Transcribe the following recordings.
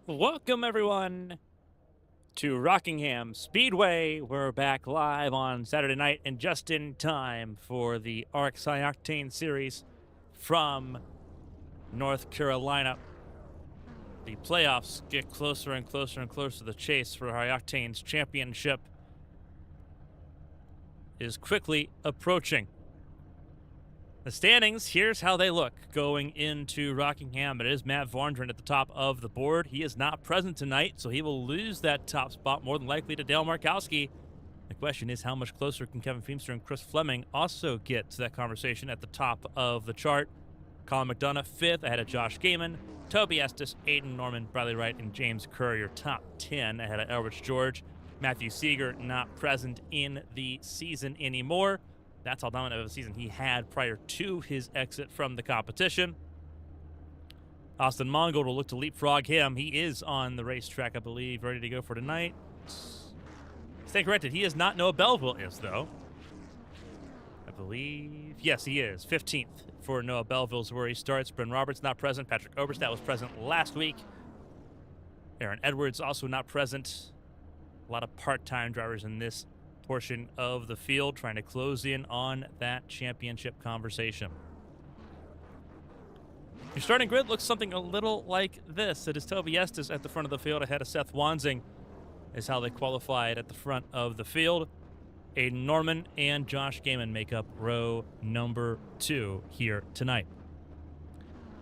Welcome, everyone, to Rockingham Speedway. We're back live on Saturday night and just in time for the ARCS Octane series from North Carolina. The playoffs get closer and closer and closer. The chase for Octane's championship is quickly approaching. The standings, here's how they look going into Rockingham. It is Matt Varndren at the top of the board. He is not present tonight, so he will lose that top spot, more than likely to Dale Markowski. The question is, how much closer can Kevin Feemster and Chris Fleming also get to that conversation at the top of the chart? Colin McDonough, 5th, ahead of Josh Gaiman. Toby Estes, Aiden Norman, Bradley Wright, and James Currier, top 10, ahead of Elrich George. Matthew Seeger, not present in the season anymore. That's how dominant of a season he had prior to his exit from the competition. Austin Mongold will look to leapfrog him. He is on the racetrack, I believe, ready to go for tonight. Stay corrected. He is not. Noah Belleville is, though. I believe. Yes, he is. 15th for Noah Belleville's where he starts. Bryn Roberts not present. Patrick Oberstadt was present last week. Aaron Edwards also not present. A lot of part-time drivers in this portion of the field trying to close in on that championship conversation. Your starting grid looks something a little like this. It is Toby Estes at the front of the field ahead of Seth Wansing is how they qualified at the front of the field. Aiden Norman and Josh Gaiman make up row number 2 here tonight.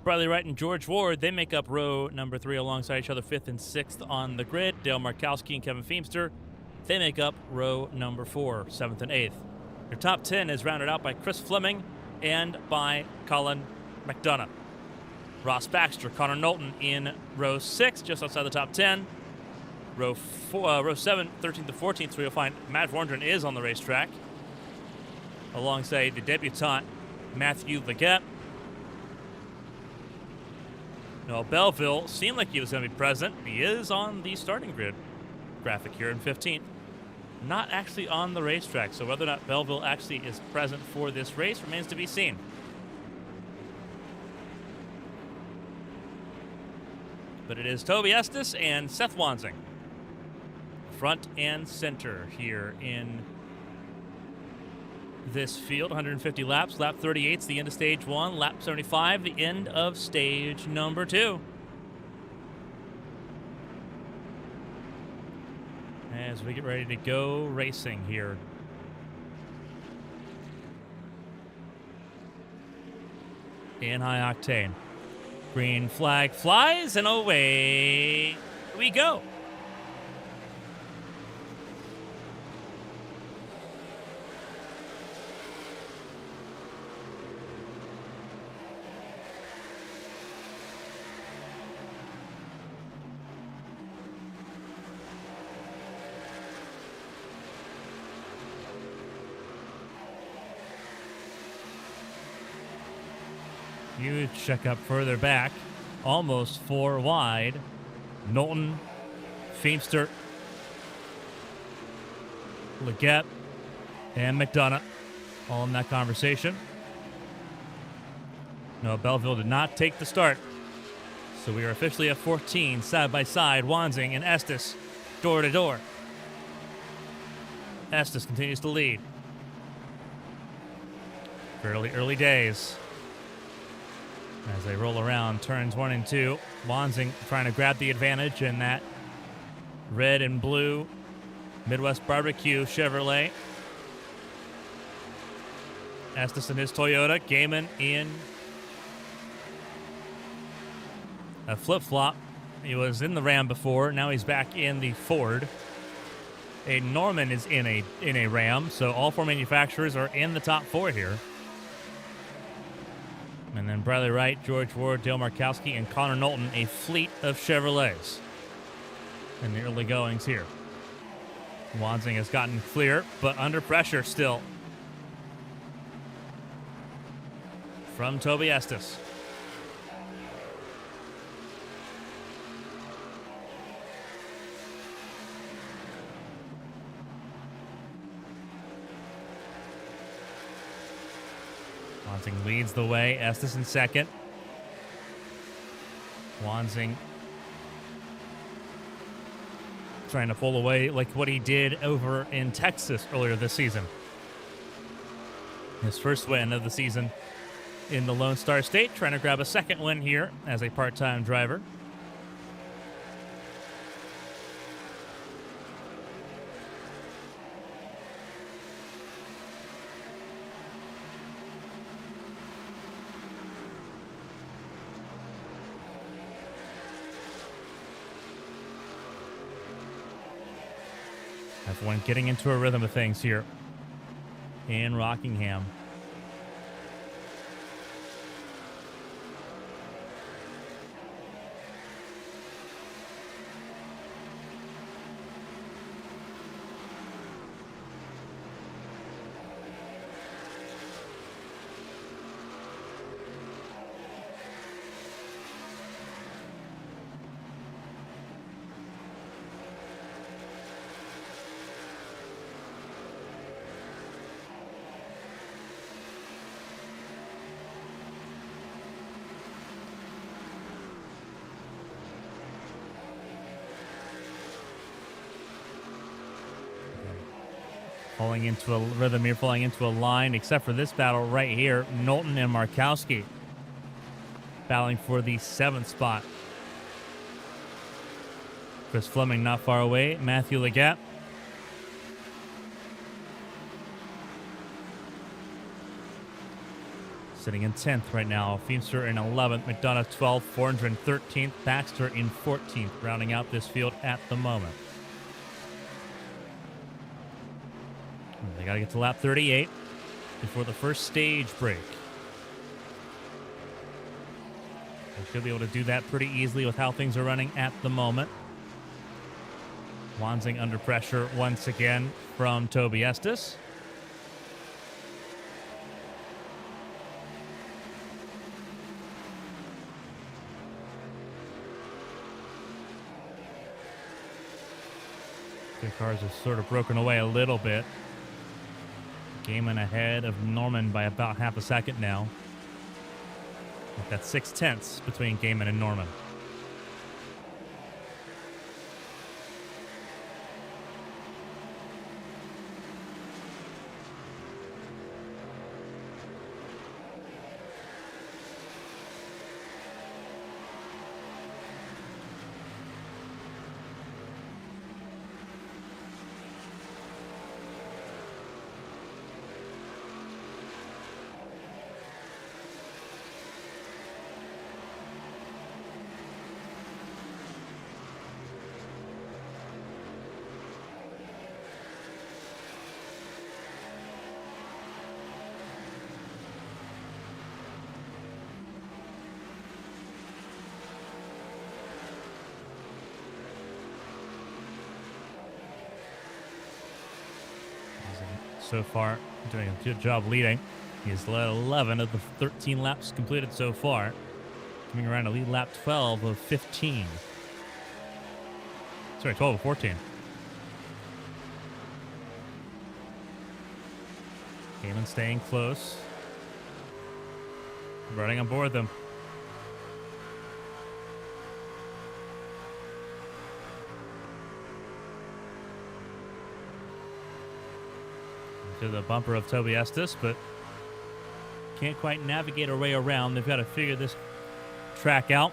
Bradley Wright and George Ward, they make up row number 3 alongside each other, 5th and 6th on the grid. Dale Markowski and Kevin Feemster, they make up row number 4, 7th and 8th. Your top 10 is rounded out by Chris Fleming and by Colin McDonough. Ross Baxter, Connor Knowlton in row 6, just outside the top 10. Row 7, 13th to 14th, where you'll find Matt Varndren is on the racetrack, alongside the debutant Matthew Leggett. Noah Belleville seemed like he was going to be present. He is on the starting grid graphic here in 15th. Not actually on the racetrack, so whether or not Belleville actually is present for this race remains to be seen. But it is Toby Estes and Seth Wansing, front and center here in this field. 150 laps. Lap 38 is the end of stage 1. Lap 75, the end of stage number 2. As we get ready to go racing here. In high octane. Green flag flies and away we go. Huge checkup further back, almost 4 wide. Knowlton, Feemster, Leggett, and McDonough all in that conversation. No, Belleville did not take the start. So we are officially at 14, side by side, Wansing and Estes, door to door. Estes continues to lead. Fairly early days. As they roll around turns 1 and 2, Wansing trying to grab the advantage in that red and blue Midwest Barbecue Chevrolet. Estes in his Toyota, Gaiman in a flip-flop. He was in the Ram before, now he's back in the Ford. Aiden Norman is in a Ram, so all 4 manufacturers are in the top 4 here. And then Bradley Wright, George Ward, Dale Markowski, and Connor Knowlton, a fleet of Chevrolets in the early goings here. Wansing has gotten clear, but under pressure still from Toby Estes. Wansing leads the way. Estes in second. Wansing trying to pull away like what he did over in Texas earlier this season. His first win of the season in the Lone Star State, trying to grab a second win here as a part-time driver. Everyone getting into a rhythm of things here in Rockingham. Falling into a rhythm here, falling into a line, except for this battle right here. Knowlton and Markowski battling for the 7th spot. Chris Fleming not far away. Matthew Leggett. Sitting in 10th right now. Feimster in 11th. McDonough 12th. 413th. Baxter in 14th. Rounding out this field at the moment. They got to get to lap 38 before the first stage break. They should be able to do that pretty easily with how things are running at the moment. Wansing under pressure once again from Toby Estes. The cars are sort of broken away a little bit. Gaiman ahead of Norman by about half a second now. That's 6/10 between Gaiman and Norman. So far, doing a good job leading. He's led 11 of the 13 laps completed so far. Coming around to lead lap 12 of 15. Sorry, 12 of 14. Gaiman staying close. Running on board them. To the bumper of Toby Estes, but can't quite navigate our way around. They've got to figure this track out.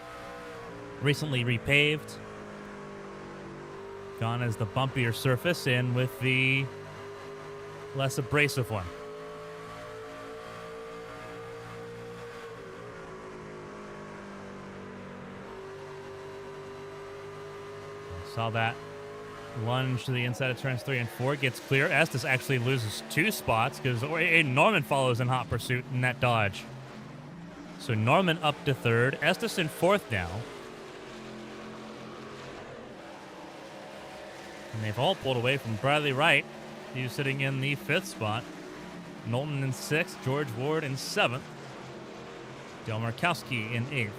Recently repaved. Gone as the bumpier surface in with the less abrasive one. Saw that lunge to the inside of turns 3 and 4. Gets clear. Estes actually loses 2 spots because Norman follows in hot pursuit in that dodge. So Norman up to 3rd. Estes in 4th now. And they've all pulled away from Bradley Wright. He's sitting in the 5th spot. Knowlton in 6th. George Ward in 7th. Dale Markowski in 8th.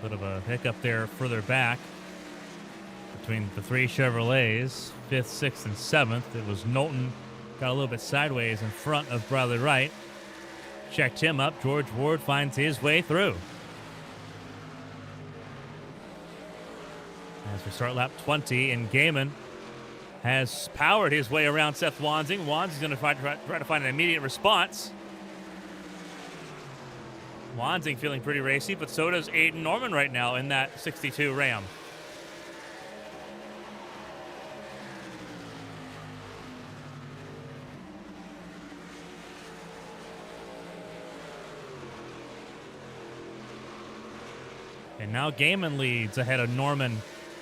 Bit of a hiccup there further back between the three Chevrolets, 5th, 6th, and 7th. It was Knowlton got a little bit sideways in front of Bradley Wright. Checked him up. George Ward finds his way through. As we start lap 20, and Gaiman has powered his way around Seth Wansing. Wansing's going to try to find an immediate response. Wansing feeling pretty racy, but so does Aiden Norman right now in that 62 Ram. And now Gaiman leads ahead of Norman,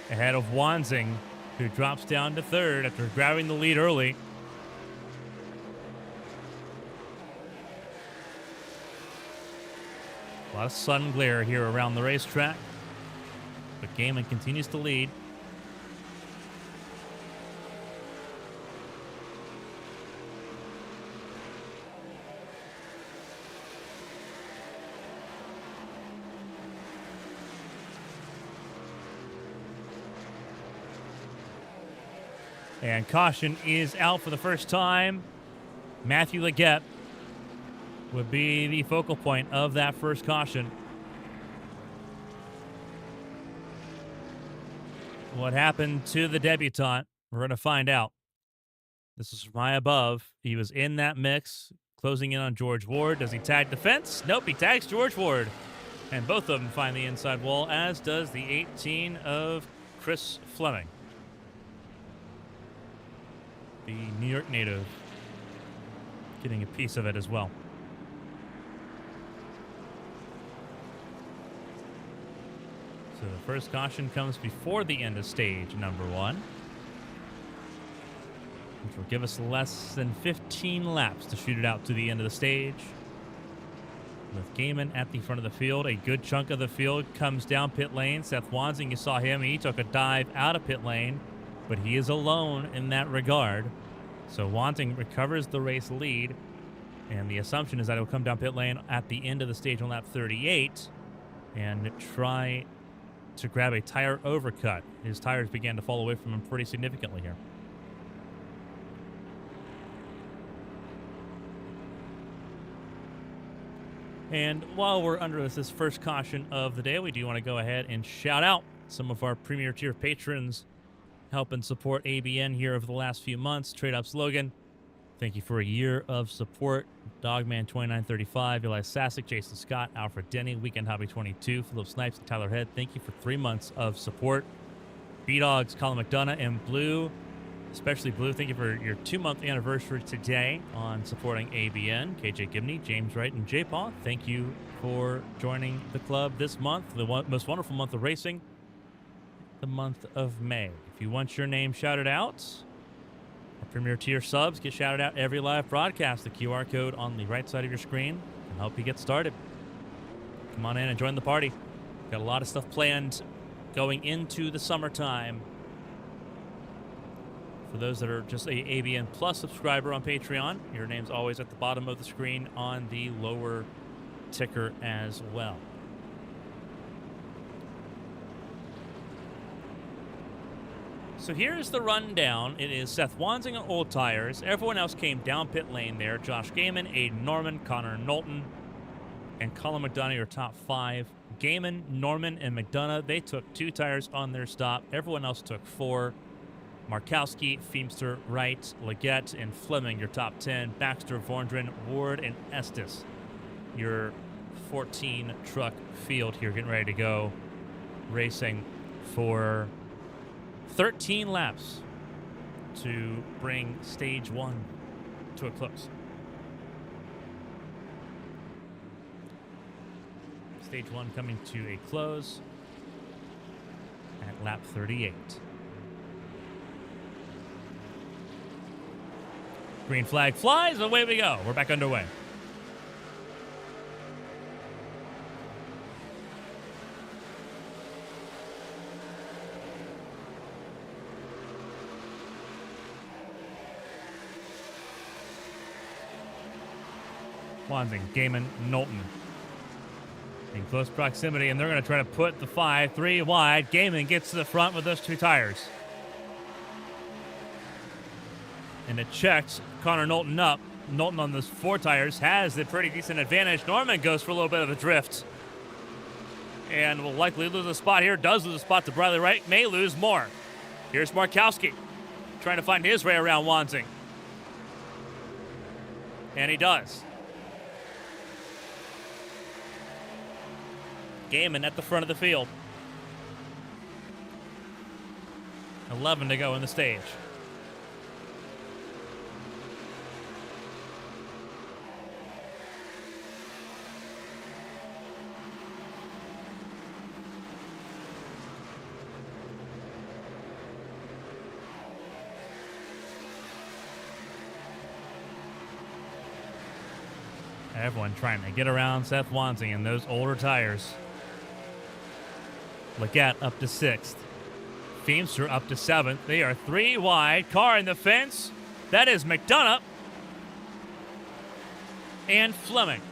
ahead of Wansing, who drops down to 3rd after grabbing the lead early. A lot of sun glare here around the racetrack, but Gaiman continues to lead. And caution is out for the first time. Matthew Leggett would be the focal point of that first caution. What happened to the debutante? We're going to find out. This is from high above. He was in that mix, closing in on George Ward. Does he tag the fence? Nope, he tags George Ward. And both of them find the inside wall, as does the 18 of Chris Fleming, the New York native, getting a piece of it as well. So the first caution comes before the end of stage number 1, which will give us less than 15 laps to shoot it out to the end of the stage. With Gaiman at the front of the field, a good chunk of the field comes down pit lane. Seth Wansing, you saw him, he took a dive out of pit lane, but he is alone in that regard. So Wansing recovers the race lead, and the assumption is that he'll come down pit lane at the end of the stage on lap 38 and try to grab a tire overcut. His tires began to fall away from him pretty significantly here. And while we're under this first caution of the day, we do want to go ahead and shout out some of our Premier Tier patrons helping support ABN here over the last few months. Trade Up Slogan, thank you for a year of support. Dogman2935, Eli Sasic, Jason Scott, Alfred Denny, Weekend Hobby 22, Philip Snipes, and Tyler Head, thank you for 3 months of support. B-Dogs, Colin McDonough, and Blue, especially Blue, thank you for your 2-month anniversary today on supporting ABN. KJ Gibney, James Wright, and J. Paul, thank you for joining the club this month, the most wonderful month of racing, the month of May. If you want your name shouted out, our Premier Tier subs get shouted out every live broadcast. The QR code on the right side of your screen can help you get started. Come on in and join the party. Got a lot of stuff planned going into the summertime. For those that are just a ABN Plus subscriber on Patreon, your name's always at the bottom of the screen on the lower ticker as well. So here's the rundown. It is Seth Wansing on old tires. Everyone else came down pit lane there. Josh Gaiman, Aiden Norman, Connor Knowlton, and Colin McDonough are top 5. Gaiman, Norman, and McDonough, they took 2 tires on their stop. Everyone else took 4. Markowski, Feemster, Wright, Leggett, and Fleming, your top 10. Baxter, Vorndren, Ward, and Estes, your 14 truck field here, getting ready to go racing for 13 laps to bring stage 1 to a close. Stage 1 coming to a close at lap 38. Green flag flies, away we go. We're back underway. Wansing, Gaiman, Knowlton. in close proximity, and they're going to try to put the 5-3 wide. Gaiman gets to the front with those 2 tires. And it checks Connor Knowlton up. Knowlton on those 4 tires has the pretty decent advantage. Norman goes for a little bit of a drift and will likely lose a spot here. Does lose a spot to Bradley Wright. May lose more. Here's Markowski trying to find his way around Wansing. And he does. Gaiman at the front of the field. 11 to go in the stage. Everyone trying to get around Seth Wansing in those older tires. Leggett up to 6th. Feimster up to 7th. They are 3 wide. Car in the fence. That is McDonough and Fleming.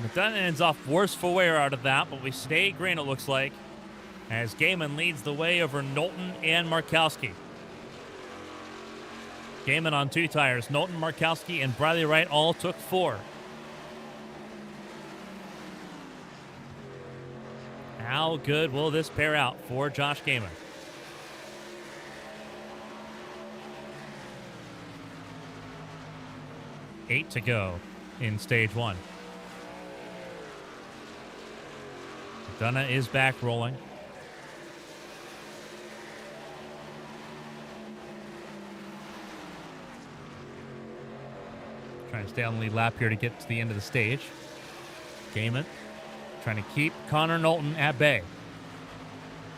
McDonough ends off worse for wear out of that, but we stay green, it looks like, as Gaiman leads the way over Knowlton and Markowski. Gaiman on 2 tires. Knowlton, Markowski, and Bradley Wright all took 4. How good will this pair out for Josh Gaiman? Eight to go in stage 1. McDonough is back rolling. Trying to stay on the lead lap here to get to the end of the stage. Gaiman trying to keep Connor Knowlton at bay.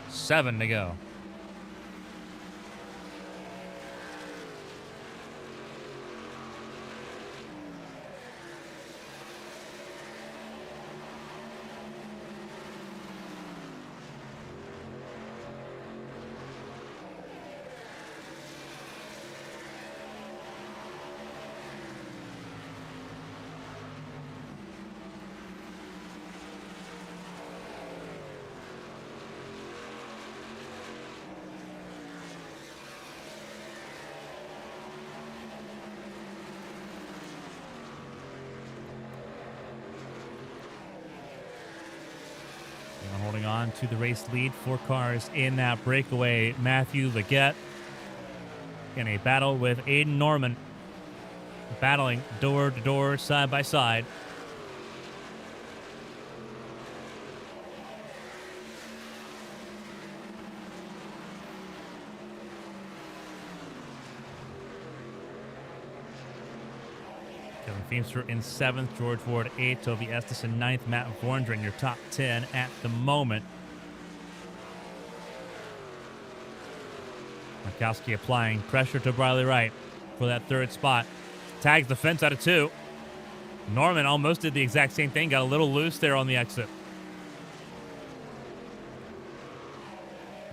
7 to go. Holding on to the race lead, 4 cars in that breakaway. Matthew Leggett in a battle with Aiden Norman, battling door to door, side by side. Feimster in 7th, George Ward 8th, Toby Estes in 9th, Matt Vorndren, your top 10 at the moment. Markowski applying pressure to Bradley Wright for that 3rd spot. Tags the fence out of 2. Norman almost did the exact same thing, got a little loose there on the exit.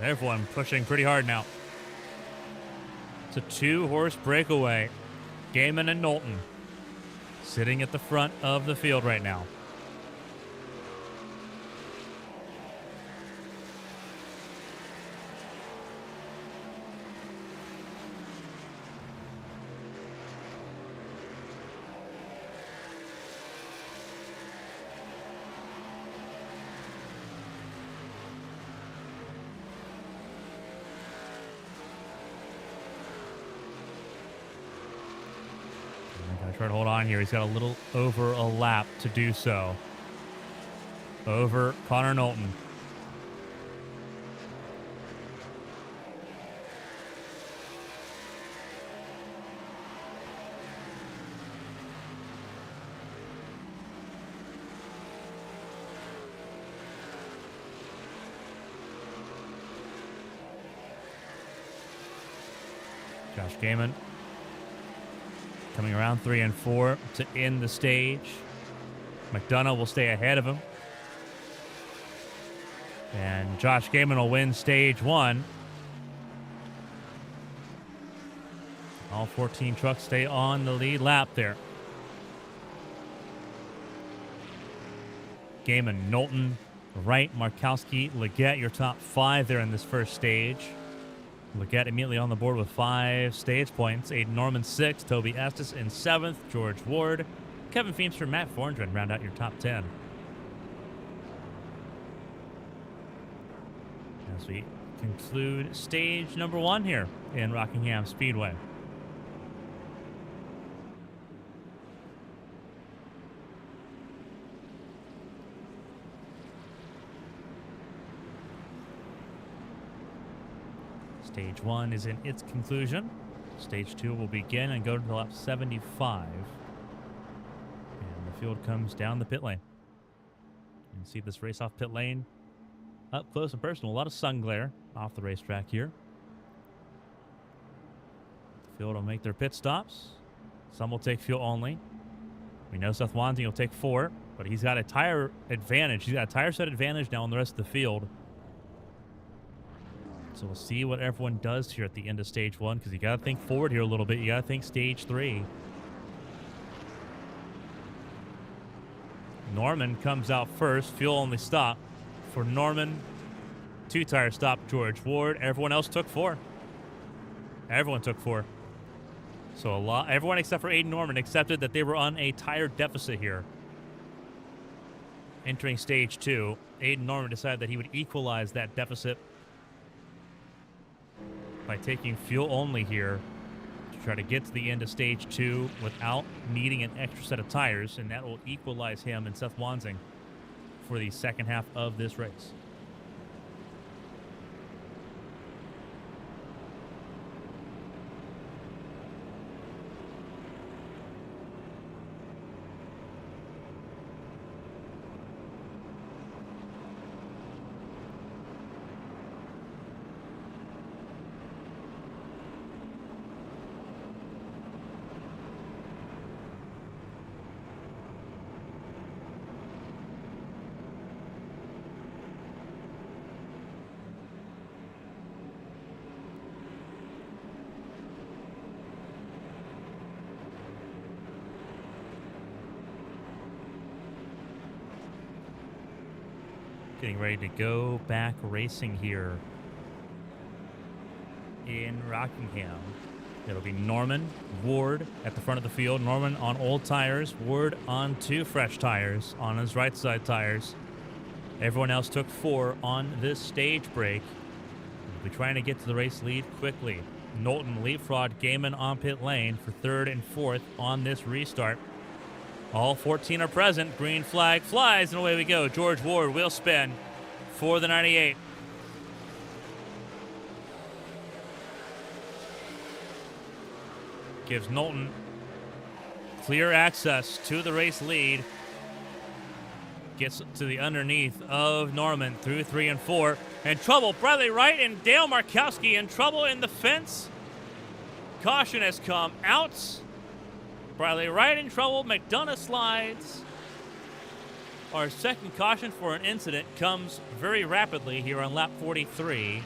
Everyone pushing pretty hard now. It's a 2-horse breakaway. Gaiman and Knowlton sitting at the front of the field right now. Try to hold on here. He's got a little over a lap to do so. Over Connor Knowlton. Josh Gaiman coming around 3 and 4 to end the stage. McDonough will stay ahead of him. And Josh Gaiman will win stage 1. All 14 trucks stay on the lead lap there. Gaiman, Knowlton, Wright, Markowski, Leggett, your top 5 there in this first stage. Leggett immediately on the board with 5 stage points. Aiden Norman 6, Toby Estes in 7th, George Ward, Kevin Feemster, Matt Forndren round out your top 10. As we conclude stage number 1 here in Rockingham Speedway. Stage 1 is in its conclusion. Stage 2 will begin and go to lap 75. And the field comes down the pit lane. You can see this race off pit lane up close and personal. A lot of sun glare off the racetrack here. The field will make their pit stops. Some will take fuel only. We know Seth Wanting will take 4, but he's got a tire advantage. He's got a tire set advantage now on the rest of the field. So we'll see what everyone does here at the end of stage 1, because you got to think forward here a little bit. You got to think stage 3. Norman comes out first. Fuel only stop for Norman. 2-tire stop, George Ward. Everyone else took 4. Everyone took 4. So everyone except for Aiden Norman accepted that they were on a tire deficit here. Entering stage 2, Aiden Norman decided that he would equalize that deficit by taking fuel only here to try to get to the end of stage 2 without needing an extra set of tires, and that will equalize him and Seth Wanting for the second half of this race. Getting ready to go back racing here in Rockingham. It'll be Norman, Ward at the front of the field. Norman on old tires, Ward on 2 fresh tires on his right side tires. Everyone else took 4 on this stage break. We'll be trying to get to the race lead quickly. Knowlton leapfrog Gaiman on pit lane for 3rd and 4th on this restart. All 14 are present. Green flag flies, and away we go. George Ward will spin for the 98. Gives Knowlton clear access to the race lead. Gets to the underneath of Norman through 3 and 4. And trouble. Bradley Wright and Dale Markowski in trouble in the fence. Caution has come out. Bradley Wright in trouble. McDonough slides. Our second caution for an incident comes very rapidly here on lap 43.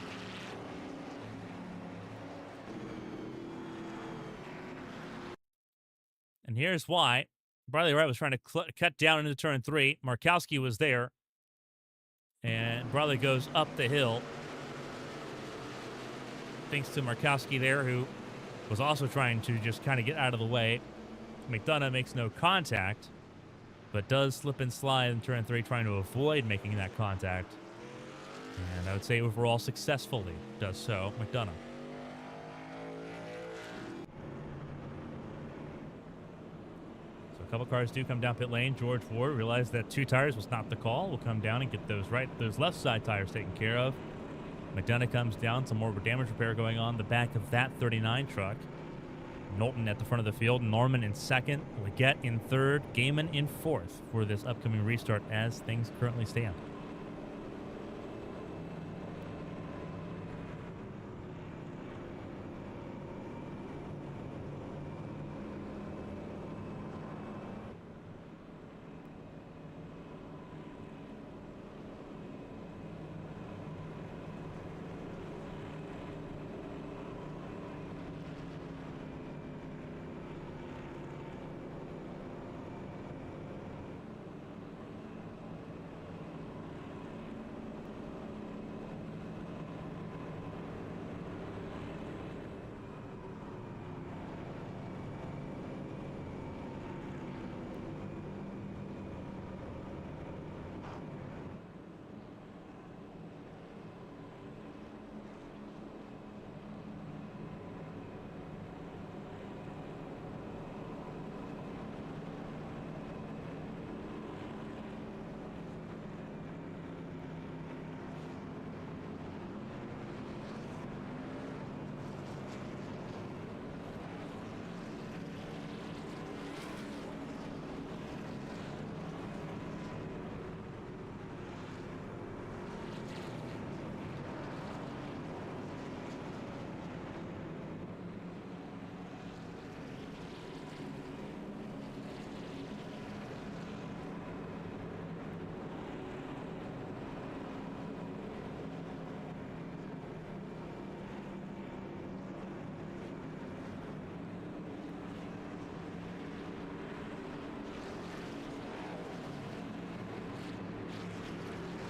And here's why. Bradley Wright was trying to cut down into turn 3. Markowski was there. And Bradley goes up the hill. Thanks to Markowski there, who was also trying to just kind of get out of the way. McDonough makes no contact, but does slip and slide in turn 3, trying to avoid making that contact. And I would say overall successfully does so, McDonough. So a couple cars do come down pit lane. George Ward realized that 2 tires was not the call. We'll come down and get those left side tires taken care of. McDonough comes down, some more damage repair going on the back of that 39 truck. Knowlton at the front of the field, Norman in 2nd, Leggett in 3rd, Gaiman in 4th for this upcoming restart as things currently stand.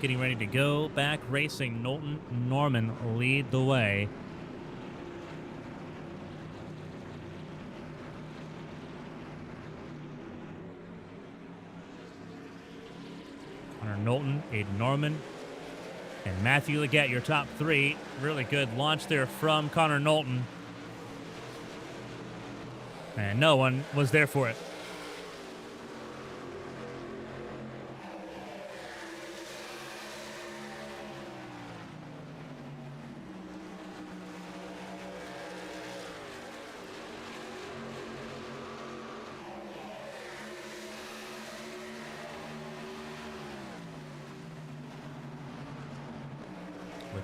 getting ready to go back racing. Knowlton, Norman lead the way. Connor Knowlton, Aiden Norman, and Matthew Leggett, your top three. Really good launch there from Connor Knowlton. And no one was there for it.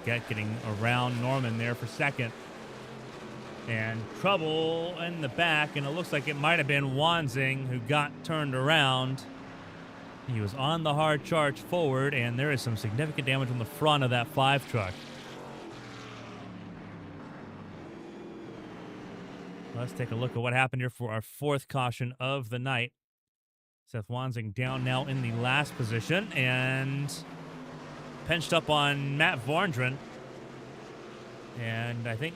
Leggett getting around Norman there for second. And trouble in the back, and it looks like it might have been Wanzing who got turned around. He was on the hard charge forward, and there is some significant damage on the front of that 5 truck. Let's take a look at what happened here for our 4th caution of the night. Seth Wanzing down now in the last position, and pinched up on Matt Varndren. And I think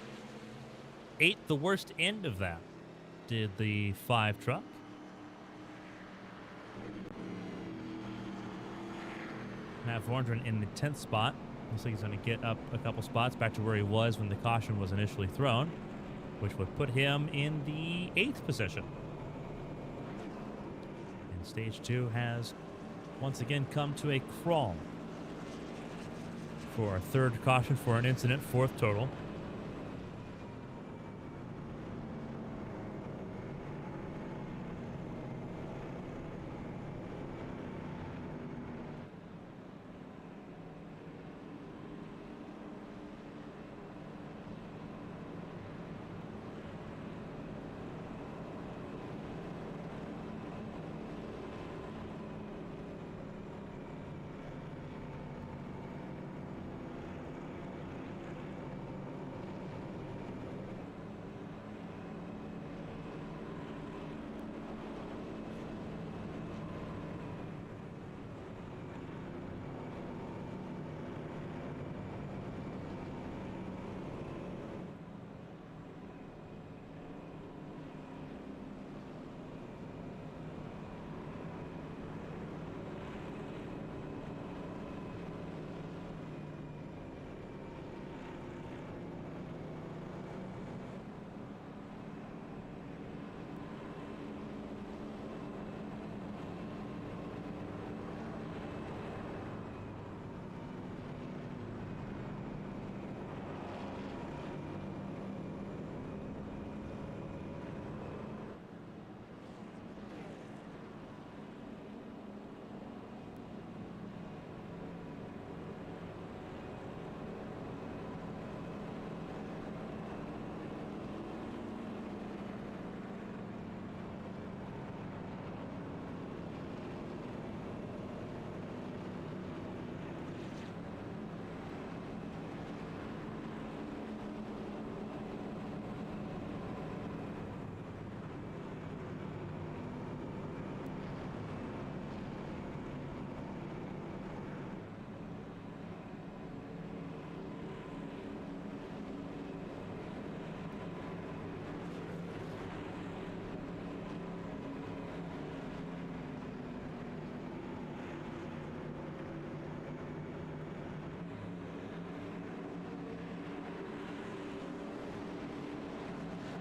ate the worst end of that, did the 5 truck. Matt Varndren in the 10th spot. Looks like he's going to get up a couple spots back to where he was when the caution was initially thrown, which would put him in the 8th position. And stage 2 has once again come to a crawl for our 3rd caution for an incident, 4th total.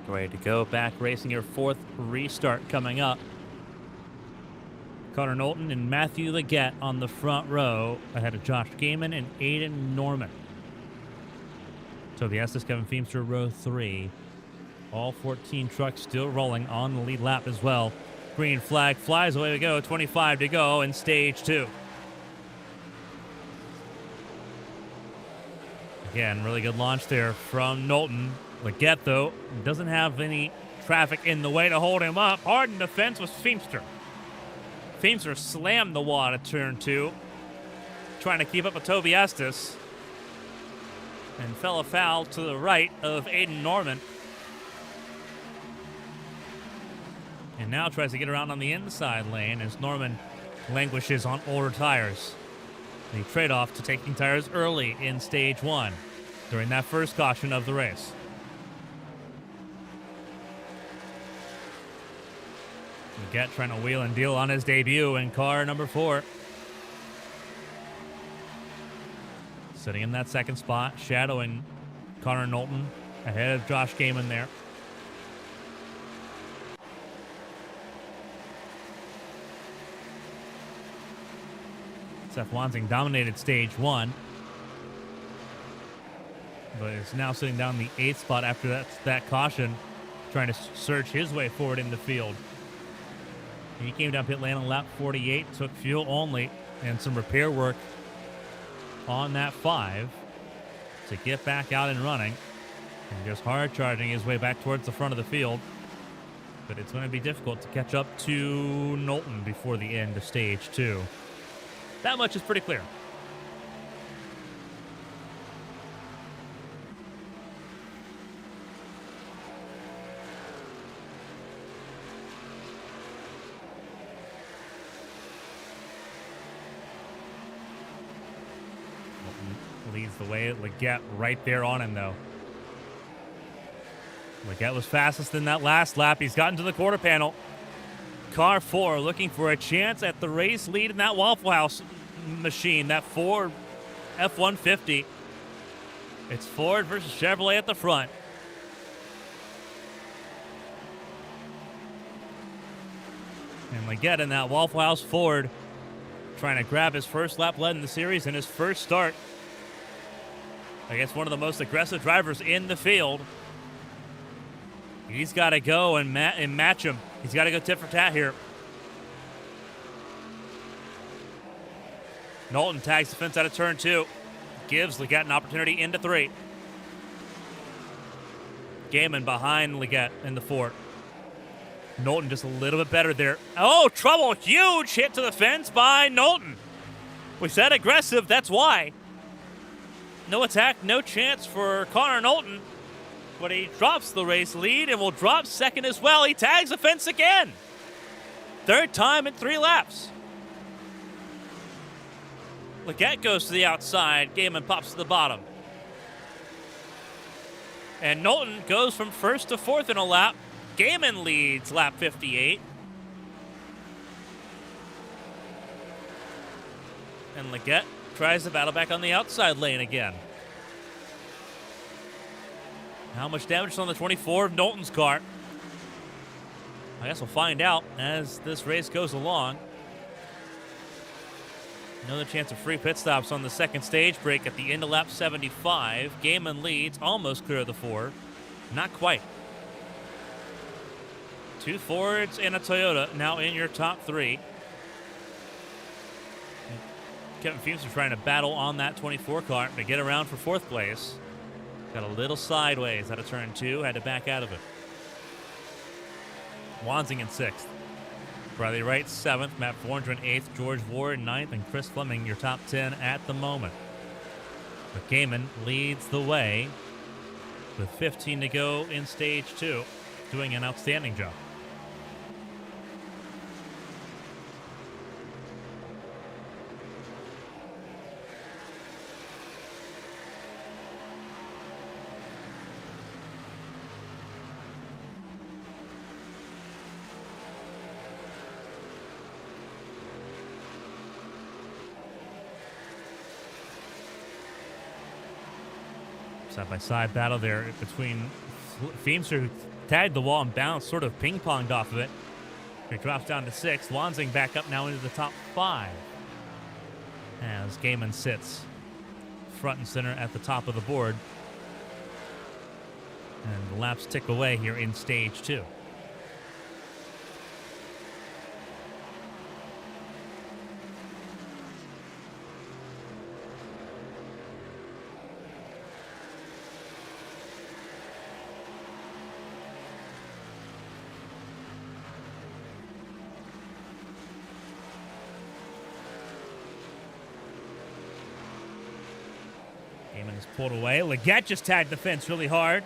Ready to go back racing your 4th restart coming up. Connor Knowlton and Matthew Leggett on the front row ahead of Josh Gaiman and Aiden Norman. Toby Estes, Kevin Feemster, row 3. All 14 trucks still rolling on the lead lap as well. Green flag flies, away we go. 25 to go in stage 2. Again, really good launch there from Knowlton. Leggett, though, doesn't have any traffic in the way to hold him up. Hard in defense was Feemster. Feemster slammed the wall at turn 2, trying to keep up with Toby Estes, and fell afoul to the right of Aiden Norman. And now tries to get around on the inside lane as Norman languishes on older tires. The trade-off to taking tires early in stage 1 during that first caution of the race. Leggett trying to wheel and deal on his debut in car number 4. Sitting in that second spot, shadowing Connor Knowlton ahead of Josh Gaiman there. Seth Wansing dominated stage 1, but is now sitting down in the 8th spot after that caution, trying to search his way forward in the field. He came down pit lane on lap 48, took fuel only and some repair work on that 5 to get back out and running, and just hard charging his way back towards the front of the field. But it's going to be difficult to catch up to Knowlton before the end of stage 2. That much is pretty clear. Leads the way. Leggett right there on him, though. Leggett was fastest in that last lap. He's gotten to the quarter panel. Car 4 looking for a chance at the race lead in that Waffle House machine, that Ford F-150. It's Ford versus Chevrolet at the front. And Leggett in that Waffle House Ford trying to grab his first lap lead in the series and his first start against one of the most aggressive drivers in the field. He's got to go and match him. He's got to go tit for tat here. Knowlton tags the fence out of turn 2. Gives Leggett an opportunity into 3. Gaiman behind Leggett in the 4. Knowlton just a little bit better there. Oh, trouble. Huge hit to the fence by Knowlton. We said aggressive. That's why. No attack, no chance for Connor Knowlton. But he drops the race lead and will drop second as well. He tags the fence again. Third time in 3 laps. Leggett goes to the outside. Gaiman pops to the bottom. And Knowlton goes from 1st to 4th in a lap. Gaiman leads lap 58. And Leggett tries to battle back on the outside lane again. How much damage is on the 24 of Knowlton's car? I guess we'll find out as this race goes along. Another chance of free pit stops on the second stage break at the end of lap 75. Gaiman leads, almost clear of the 4. Not quite. 2 Fords and a Toyota now in your top 3. Kevin Feimster trying to battle on that 24 car to get around for 4th place. Got a little sideways out of turn 2, had to back out of it. Wansing in 6th. Bradley Wright 7th, Matt Fornger in 8th, George Ward 9th, and Chris Fleming your top 10 at the moment. But Gaiman leads the way with 15 to go in stage 2, doing an outstanding job. Side-by-side battle there between Feimster, who tagged the wall and bounced, sort of ping-ponged off of it. He drops down to 6th. Wansing back up now into the top 5. As Gaiman sits front and center at the top of the board. And the laps tick away here in stage 2. Gaiman is pulled away. Leggett just tagged the fence really hard.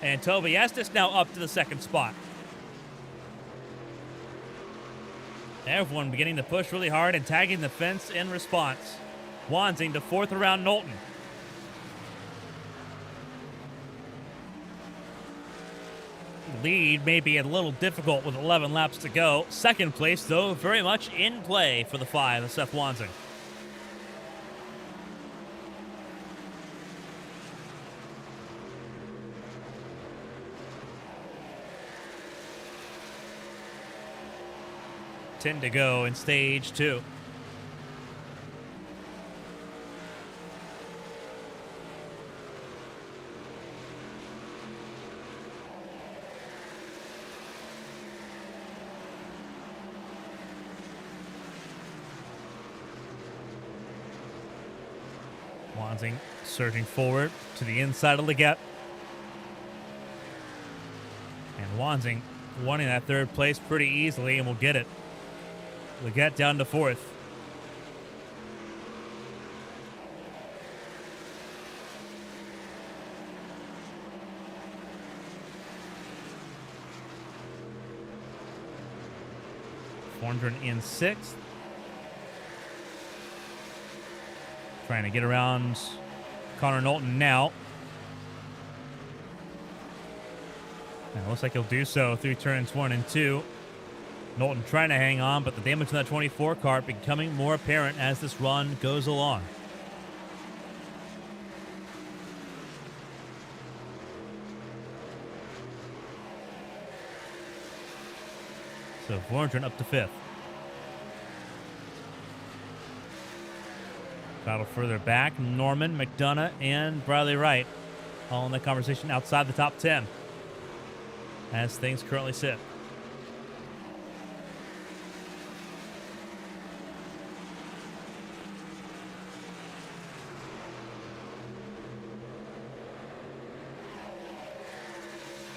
And Toby Estes now up to the 2nd spot. Everyone beginning to push really hard and tagging the fence in response. Wanzing to fourth around Knowlton. Lead may be a little difficult with 11 laps to go. Second place, though, very much in play for the 5 of Seth Wanzing. Ten to go in stage 2. Wanzing surging forward to the inside of Leggett. And Wanzing wanting that third place pretty easily and will get it. Leggett down to fourth. Forndren in sixth. Trying to get around Connor Knowlton now. And it looks like he'll do so through turns 1 and 2. Knowlton trying to hang on, but the damage on that 24 car becoming more apparent as this run goes along. So Forndren up to 5th. Battle further back, Norman, McDonough, and Bradley Wright all in the conversation outside the top 10 as things currently sit.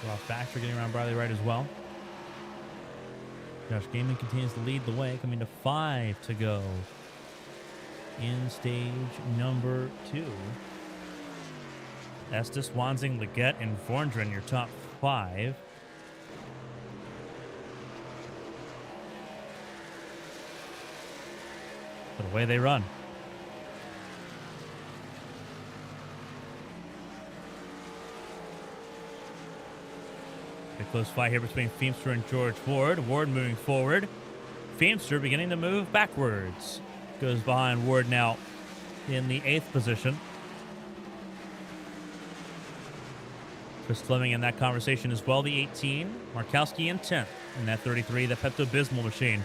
Ross Baxter getting around Bradley Wright as well. Josh Gaiman continues to lead the way, coming to 5 to go in stage number 2. Estes, Wanzing, Leggett, and Forndren, your top 5. But away they run. A close fight here between Feemster and George Ward. Ward moving forward. Feemster beginning to move backwards. Goes behind Ward now in the 8th position. Chris Fleming in that conversation as well, the 18. Markowski in 10th in that 33, the Pepto-Bismol machine.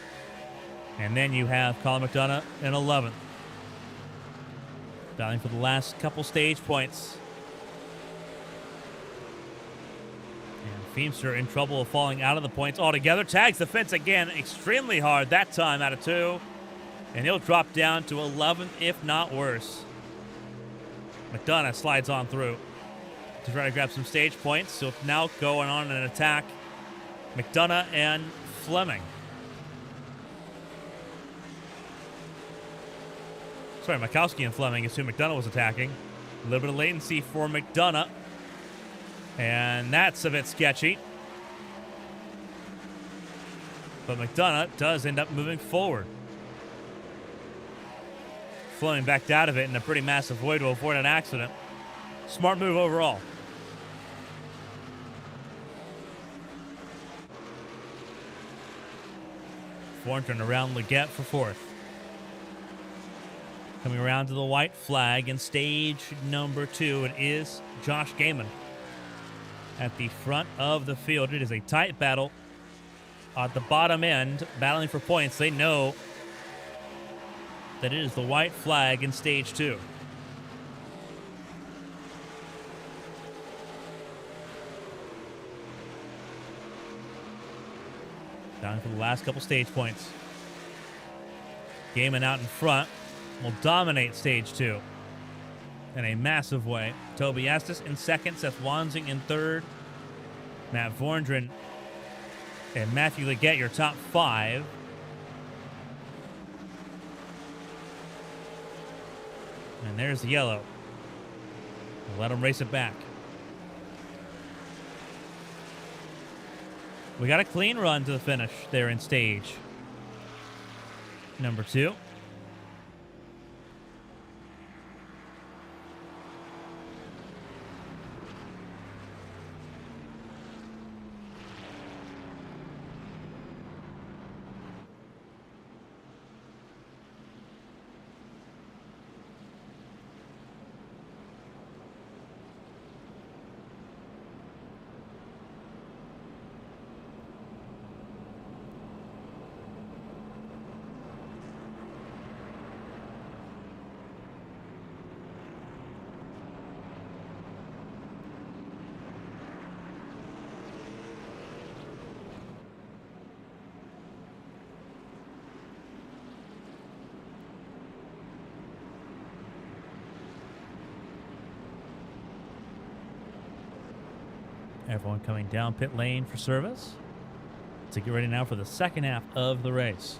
And then you have Colin McDonough in 11th. Battling for the last couple stage points. Feemster in trouble of falling out of the points altogether. Tags the fence again extremely hard that time out of 2. And he'll drop down to 11th, if not worse. McDonough slides on through to try to grab some stage points. So now going on an attack. McDonough and Fleming. Sorry, Mikowski and Fleming is who McDonough was attacking. A little bit of latency for McDonough. And that's a bit sketchy. But McDonough does end up moving forward. Fleming backed out of it in a pretty massive way to avoid an accident. Smart move overall. Forndren around Leggett for 4th. Coming around to the white flag in stage number 2, it is Josh Gaiman at the front of the field. It is a tight battle at the bottom end, battling for points. They know that it is the white flag in stage 2. Down for the last couple stage points. Gaiman out in front will dominate stage 2 in a massive way. Toby Estes in 2nd, Seth Wanzing in 3rd, Matt Forndren and Matthew Leggett, your top 5. And there's the yellow. We'll let them race it back. We got a clean run to the finish there in stage number 2. Everyone coming down pit lane for service to get ready now for the second half of the race.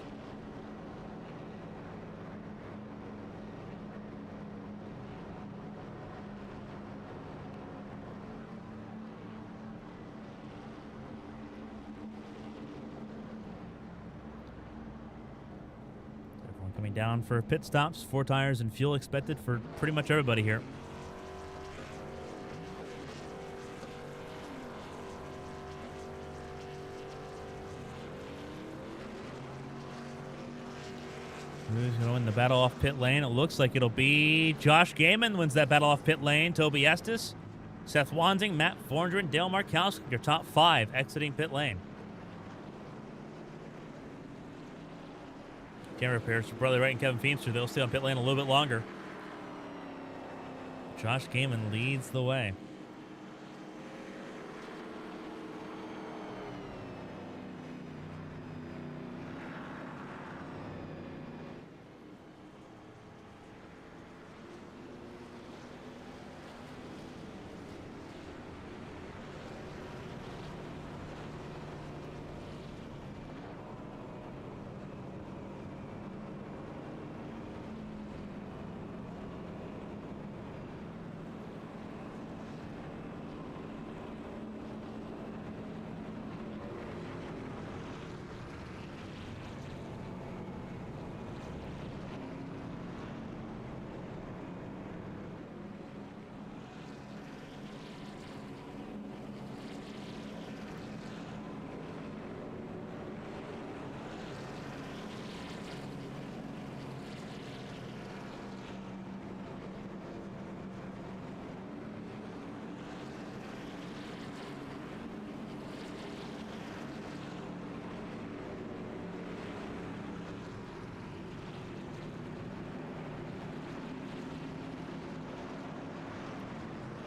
Everyone coming down for pit stops, 4 tires and fuel expected for pretty much everybody here. Who's going to win the battle off pit lane? It looks like it'll be Josh Gaiman wins that battle off pit lane. Toby Estes, Seth Wansing, Matt Vorndren, Dale Markowski, your top 5 exiting pit lane. Camera repairs for Brother Wright and Kevin Feemster. They'll stay on pit lane a little bit longer. Josh Gaiman leads the way.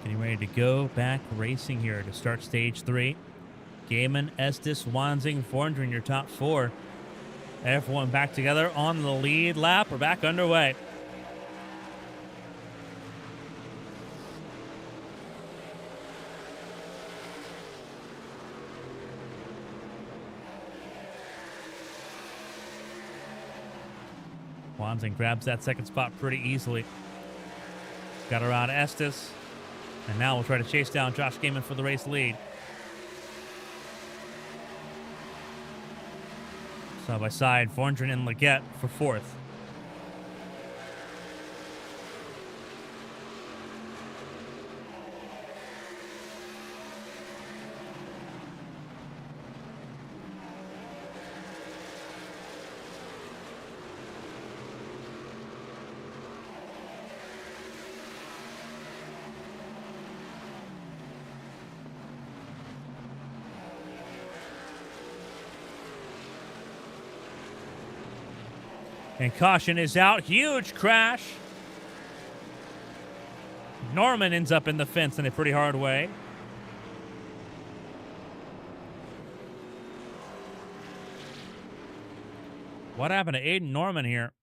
Getting ready to go back racing here to start stage 3. Gaiman, Estes, Wansing, Vorndren, your top 4. Everyone back together on the lead lap. We're back underway. Wansing grabs that second spot pretty easily. Got around Estes. And now we'll try to chase down Josh Gaiman for the race lead. Side by side, Vorndren and Leggett for 4th. And caution is out. Huge crash. Norman ends up in the fence in a pretty hard way. What happened to Aiden Norman here?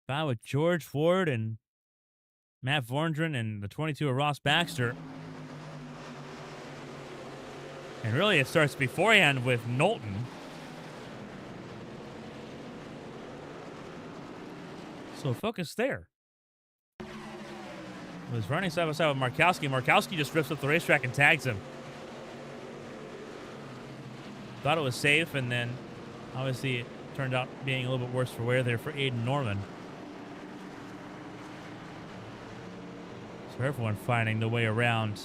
Foul with George Ford and Matt Vorndren and the 22 of Ross Baxter. And really it starts beforehand with Knowlton. So focus there. Was running side by side with Markowski. Markowski just rips up the racetrack and tags him. Thought it was safe, and then obviously turned out being a little bit worse for wear there for Aiden Norman. So everyone finding the way around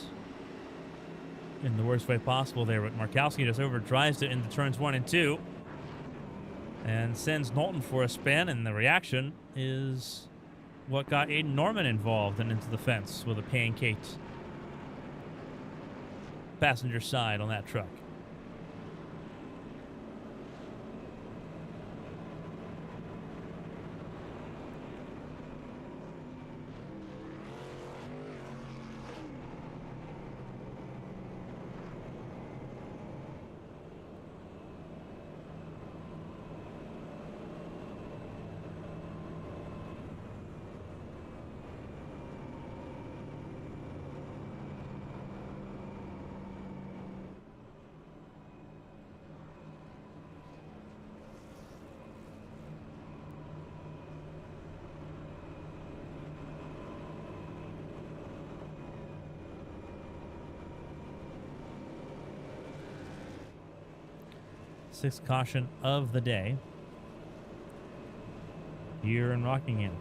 in the worst way possible there, but Markowski just overdrives it into turns 1 and 2 and sends Knowlton for a spin, and the reaction is what got Aiden Norman involved and into the fence with a pancaked passenger side on that truck. Sixth caution of the day here in Rockingham.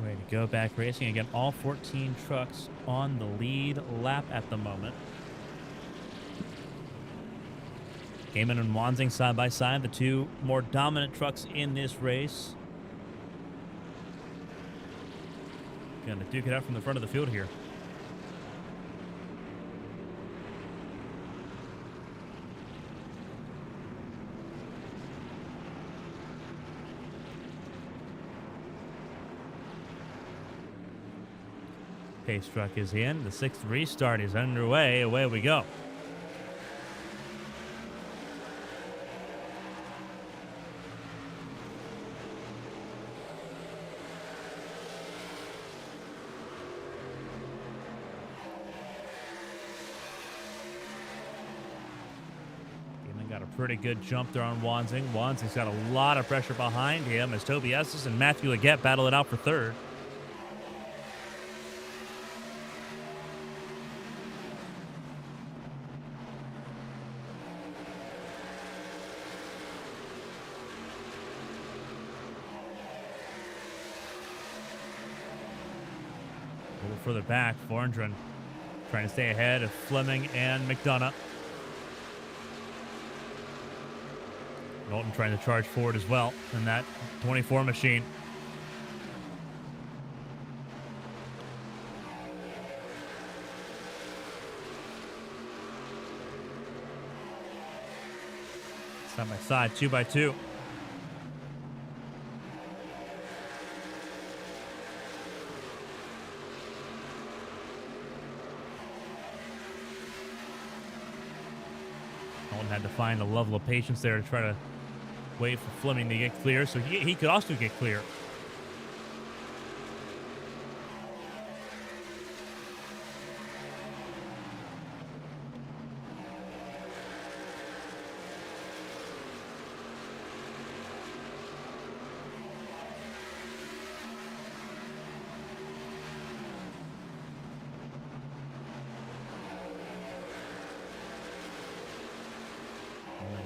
Ready to go back racing again. All 14 trucks on the lead lap at the moment. Gaiman and Wansing side by side, the two more dominant trucks in this race. Gonna duke it out from the front of the field here. Pace truck is in. The sixth restart is underway. Away we go. Got a pretty good jump there on Wansing. Wansing's got a lot of pressure behind him as Toby Estes and Matthew Leggett battle it out for third. A little further back, Vorndren trying to stay ahead of Fleming and McDonough. Knowlton trying to charge forward as well in that 24 machine. Side by side, 2 by 2. Knowlton had to find a level of patience there to try to wait for Fleming to get clear, so he could also get clear.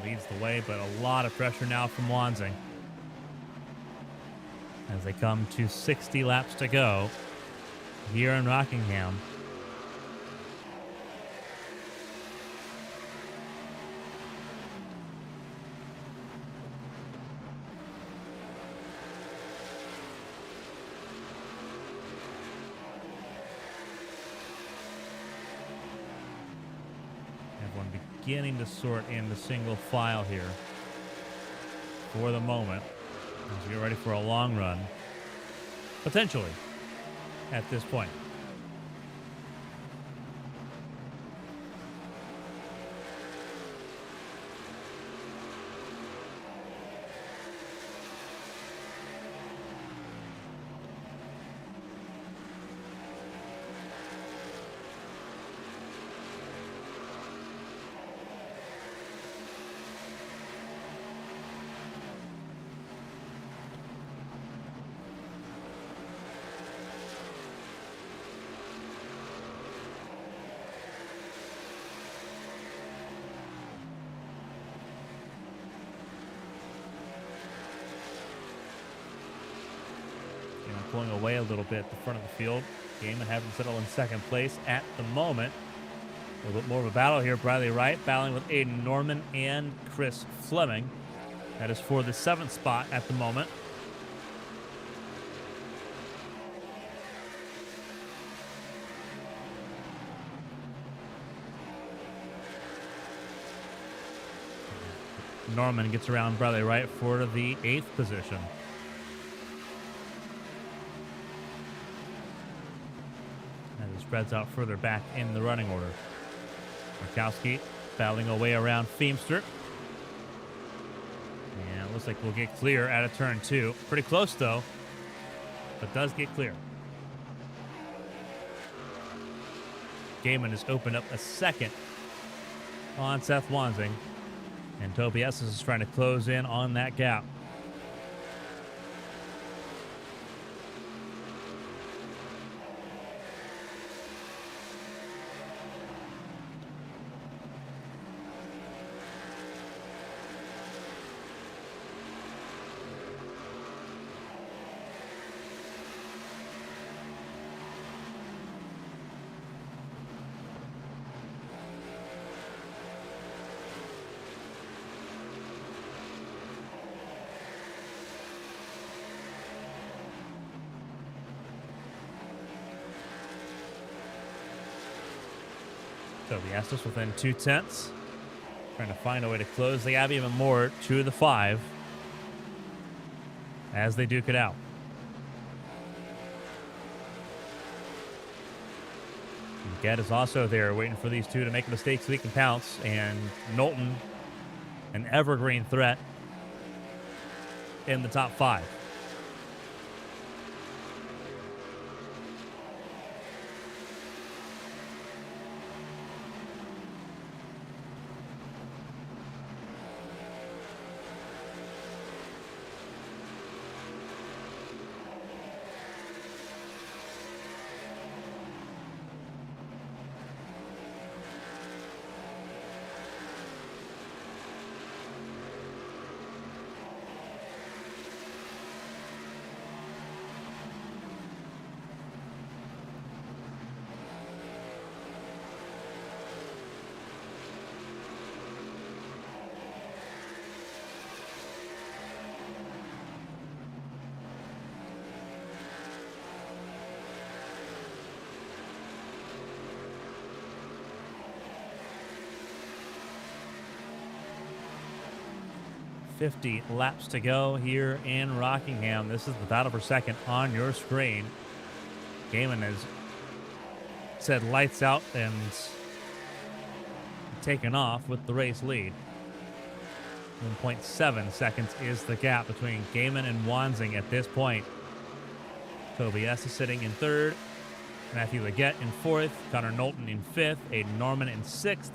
Leads the way, but a lot of pressure now from Wansing as they come to 60 laps to go here in Rockingham. beginning to sort into single file here for the moment as we get ready for a long run, potentially, at this point. Pulling away a little bit at the front of the field. Gaiman having settled in second place at the moment. A little bit more of a battle here. Bradley Wright battling with Aiden Norman and Chris Fleming. That is for the 7th spot at the moment. Norman gets around Bradley Wright for the 8th position. Spreads out further back in the running order. Markowski battling away around Feemster. And it looks like we'll get clear out of turn 2. Pretty close though, but does get clear. Gaiman has opened up a second on Seth Wansing, and Toby Estes is trying to close in on that gap. Toby Estes within 2/10. Trying to find a way to close the gap even more to the 5 as they duke it out. Gett is also there waiting for these two to make mistakes so he can pounce. And Knowlton, an evergreen threat in the top 5. .50 laps to go here in Rockingham. This is the battle for second on your screen. Gaiman has said lights out and taken off with the race lead. 1.7 seconds is the gap between Gaiman and Wansing at this point. Toby Estes sitting in 3rd. Matthew Leggett in 4th. Connor Knowlton in 5th. Aiden Norman in 6th.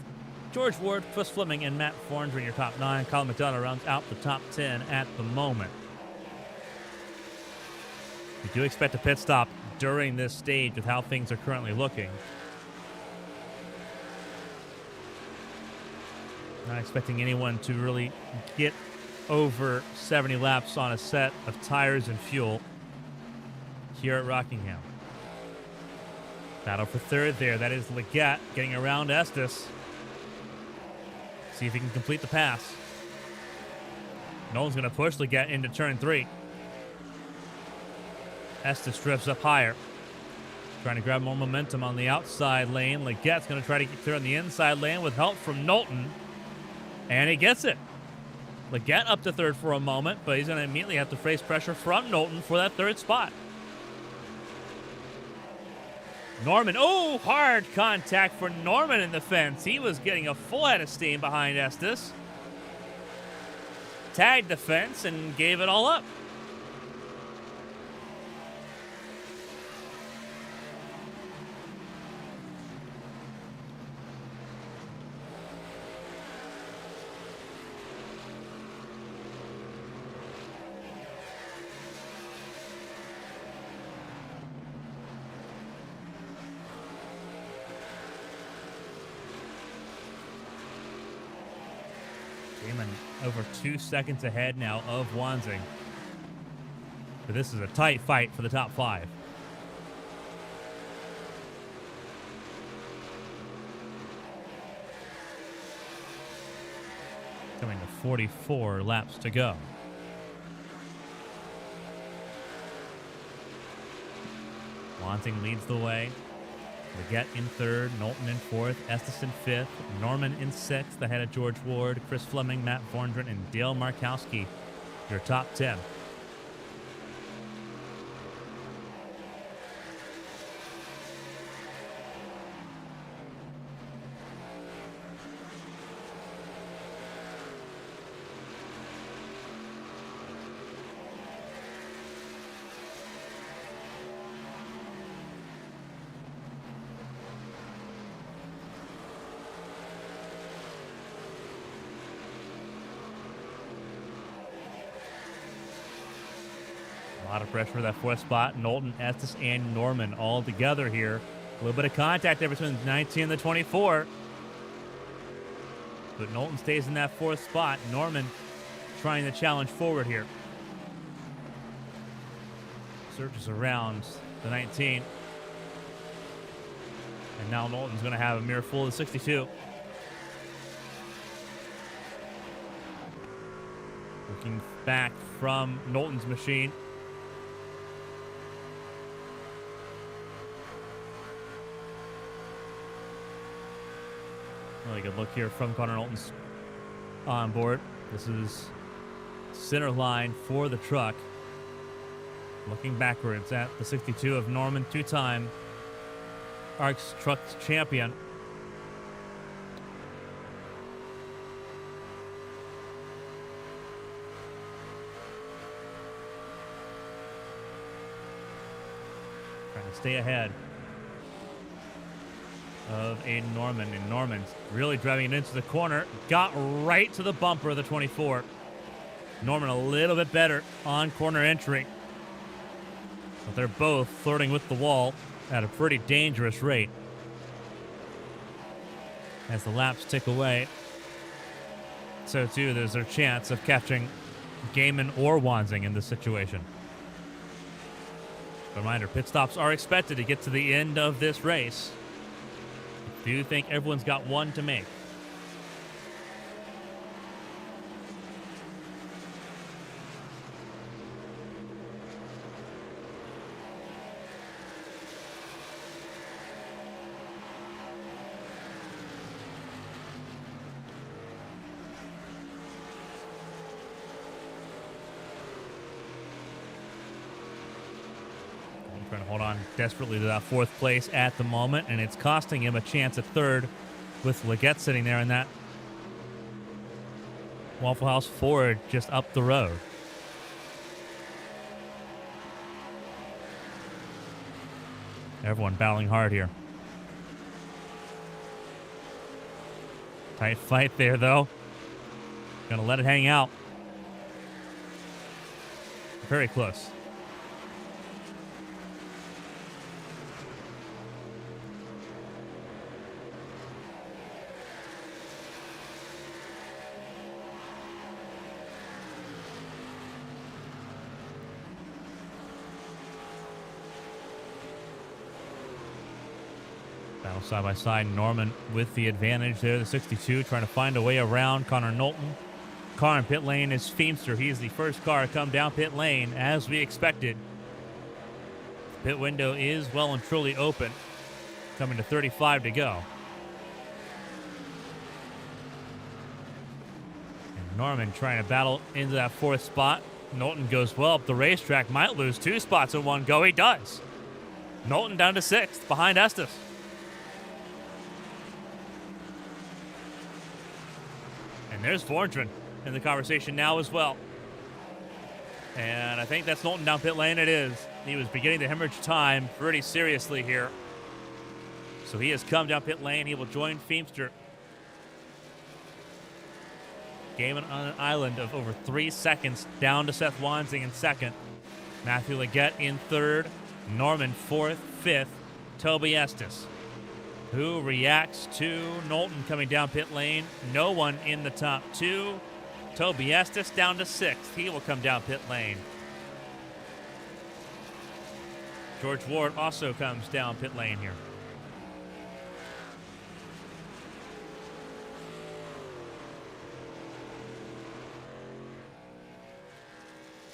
George Ward, Chris Fleming, and Matt Fornger in your top 9. Colin McDonough rounds out the top 10 at the moment. We do expect a pit stop during this stage with how things are currently looking. Not expecting anyone to really get over 70 laps on a set of tires and fuel here at Rockingham. Battle for 3rd there. That is Leggett getting around Estes. See if he can complete the pass. Nolan's going to push Leggett into turn 3. Estes drifts up higher. Trying to grab more momentum on the outside lane. Legette's going to try to get clear on the inside lane with help from Knowlton. And he gets it. Legette up to third for a moment, but he's going to immediately have to face pressure from Knowlton for that third spot. Norman, oh, hard contact for Norman in the fence. He was getting a full head of steam behind Estes. Tagged the fence and gave it all up. Over 2 seconds ahead now of Wanzing. But this is a tight fight for the top 5. Coming to 44 laps to go. Wanzing leads the way. Legette in third, Knowlton in fourth, Estes in fifth, Norman in sixth, ahead of George Ward, Chris Fleming, Matt Vorndren, and Dale Markowski, your top 10. A lot of pressure for that fourth spot. Knowlton, Estes, and Norman all together here. A little bit of contact there between the 19 and the 24. But Knowlton stays in that fourth spot. Norman trying to challenge forward here. Searches around the 19. And now Knowlton's going to have a mirror full of 62. Looking back from Knowlton's machine. Really good look here from Connor Knowlton's on board. This is center line for the truck. Looking backwards at the 62 of Norman, two-time ARCS Trucks champion. Trying to stay ahead of Aiden Norman, and Norman's really driving it into the corner. Got right to the bumper of the 24. Norman a little bit better on corner entry. But they're both flirting with the wall at a pretty dangerous rate. As the laps tick away, so too there's their chance of catching Gaiman or Wanzing in this situation. Reminder, pit stops are expected to get to the end of this race. Do you think everyone's got one to make? Trying to hold on desperately to that fourth place at the moment, and it's costing him a chance at third with Legette sitting there in that Waffle House Ford just up the road. Everyone battling hard here. Tight fight there, though. Gonna let it hang out. Very close. Battle side by side. Norman with the advantage there. The 62 trying to find a way around Connor Knowlton. Car in pit lane is Feemster. He is the first car to come down pit lane as we expected. Pit window is well and truly open, coming to 35 to go. And Norman trying to battle into that 4th spot. Knowlton goes well up the racetrack, might lose 2 spots in one go. He does. Knowlton down to 6th behind Estes. And there's Vordren in the conversation now as well. And I think that's Knowlton down pit lane. It is. He was beginning to hemorrhage time pretty seriously here. So he has come down pit lane. He will join Feemster. Gaiman on an island of over 3 seconds, down to Seth Wansing in 2nd. Matthew Leggett in 3rd. Norman 4th, 5th. Toby Estes, who reacts to Knowlton coming down pit lane. No one in the top 2. Toby Estes down to 6th. He will come down pit lane. George Ward also comes down pit lane here.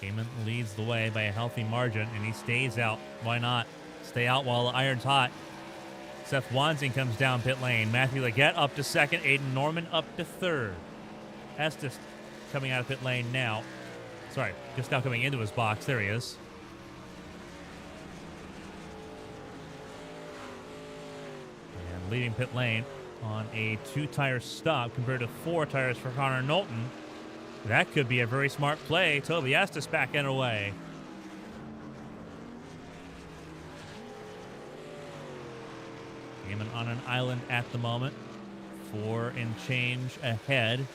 Gaiman leads the way by a healthy margin, and he stays out. Why not? Stay out while the iron's hot. Seth Wansing comes down pit lane. Matthew Leggett up to 2nd. Aiden Norman up to 3rd. Estes coming out of pit lane now. Sorry, just now coming into his box. There he is. And leading pit lane on a 2-tire stop compared to 4 tires for Connor Knowlton. That could be a very smart play. Toby Estes back and away. Gaiman on an island at the moment. 4 and change ahead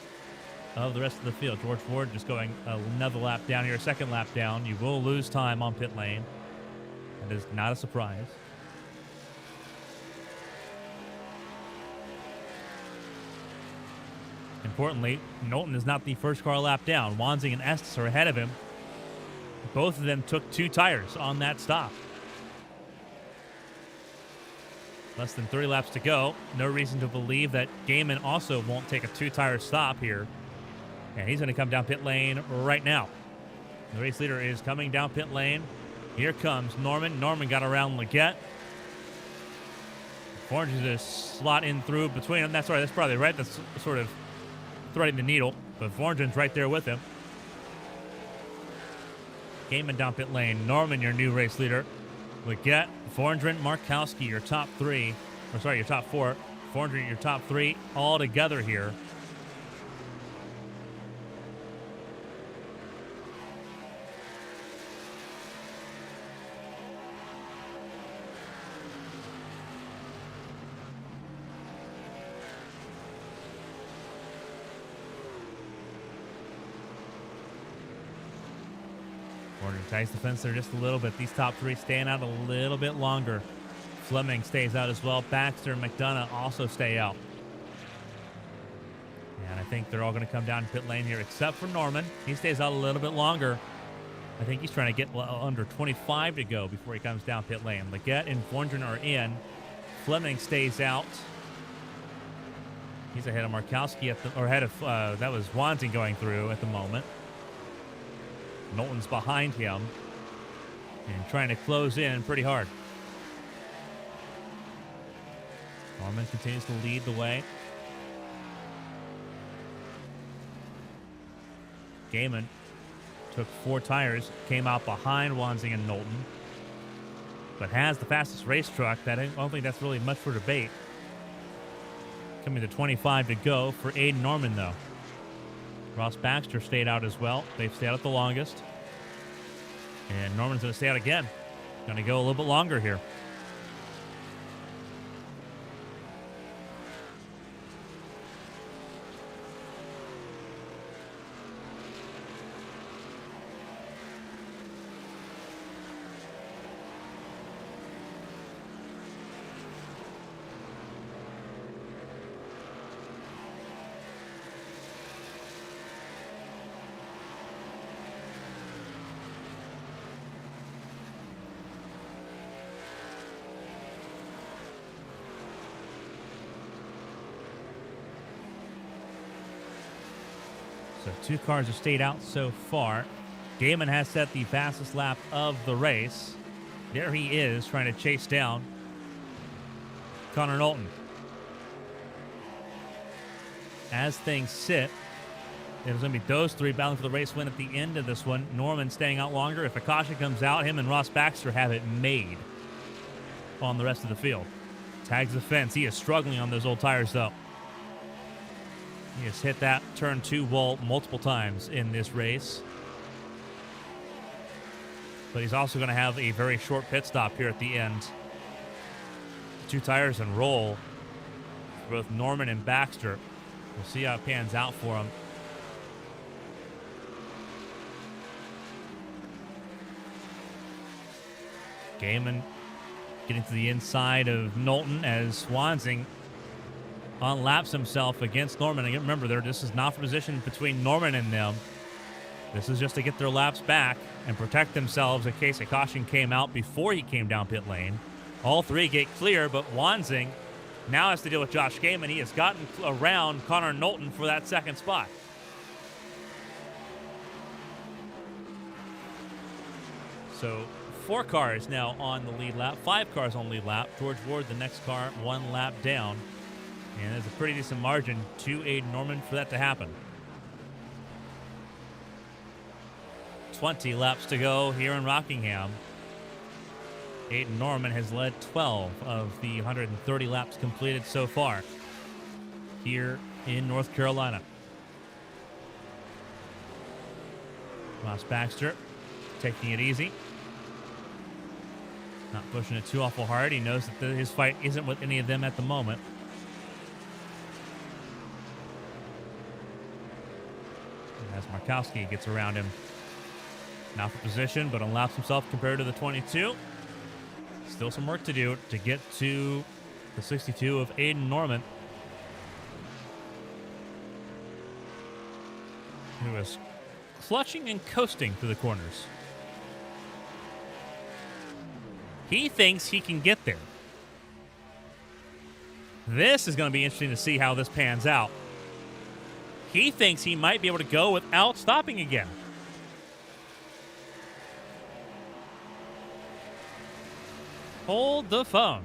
of the rest of the field. George Ward just going another lap down here, 2nd lap down. You will lose time on pit lane. That is not a surprise. Importantly, Knowlton is not the first car lap down. Wansing and Estes are ahead of him. Both of them took 2 tires on that stop. Less than 3 laps to go. No reason to believe that Gaiman also won't take a 2-tire stop here. And he's going to come down pit lane right now. The race leader is coming down pit lane. Here comes Norman. Norman got around Leggett. Orange is a slot in through between them. That's right. That's probably right. That's sort of threading the needle. But Vorngen's right there with him. Gaiman down pit lane. Norman, your new race leader. Leggett, Vorngen, Markowski, your top 3. Or sorry, your top 4. Vorngen, your top 3 all together here. Ties the fence there just a little bit. These top 3 staying out a little bit longer. Fleming stays out as well. Baxter and McDonough also stay out. And I think they're all going to come down pit lane here, except for Norman. He stays out a little bit longer. I think he's trying to get under 25 to go before he comes down pit lane. Leggett and Vorngen are in. Fleming stays out. He's ahead of Markowski ahead of that was Wansing going through at the moment. Knowlton's behind him and trying to close in pretty hard. Carmen continues to lead the way. Gaiman took 4 tires, came out behind Wansing and Knowlton, but has the fastest race truck. I don't think that's really much for debate. Coming to 25 to go for Aiden Norman, though. Ross Baxter stayed out as well. They've stayed out the longest. And Norman's going to stay out again. Going to go a little bit longer here. So 2 cars have stayed out so far. Gaiman has set the fastest lap of the race. There he is, trying to chase down Connor Knowlton. As things sit, it was going to be those three battling for the race win at the end of this one. Norman staying out longer. If a caution comes out, him and Ross Baxter have it made on the rest of the field. Tags the fence. He is struggling on those old tires, though. He has hit that turn 2 wall multiple times in this race. But he's also going to have a very short pit stop here at the end. 2 tires and roll for both Norman and Baxter. We'll see how it pans out for him. Gaiman getting to the inside of Knowlton as Swansing unlaps himself against Norman. Again, remember, this is not for position between Norman and them. This is just to get their laps back and protect themselves in case a caution came out before he came down pit lane. All three get clear, but Wansing now has to deal with Josh Gaiman. He has gotten around Connor Knowlton for that second spot. So 4 cars now on the lead lap, 5 cars on the lead lap. George Ward, the next car, 1 lap down. And there's a pretty decent margin to Aiden Norman for that to happen. 20 laps to go here in Rockingham. Aiden Norman has led 12 of the 130 laps completed so far here in North Carolina. Ross Baxter taking it easy. Not pushing it too awful hard. He knows that his fight isn't with any of them at the moment. As Markowski gets around him. Now for position, but unlaps himself compared to the 22. Still some work to do to get to the 62 of Aiden Norman, who is clutching and coasting through the corners. He thinks he can get there. This is going to be interesting to see how this pans out. He thinks he might be able to go without stopping again. Hold the phone.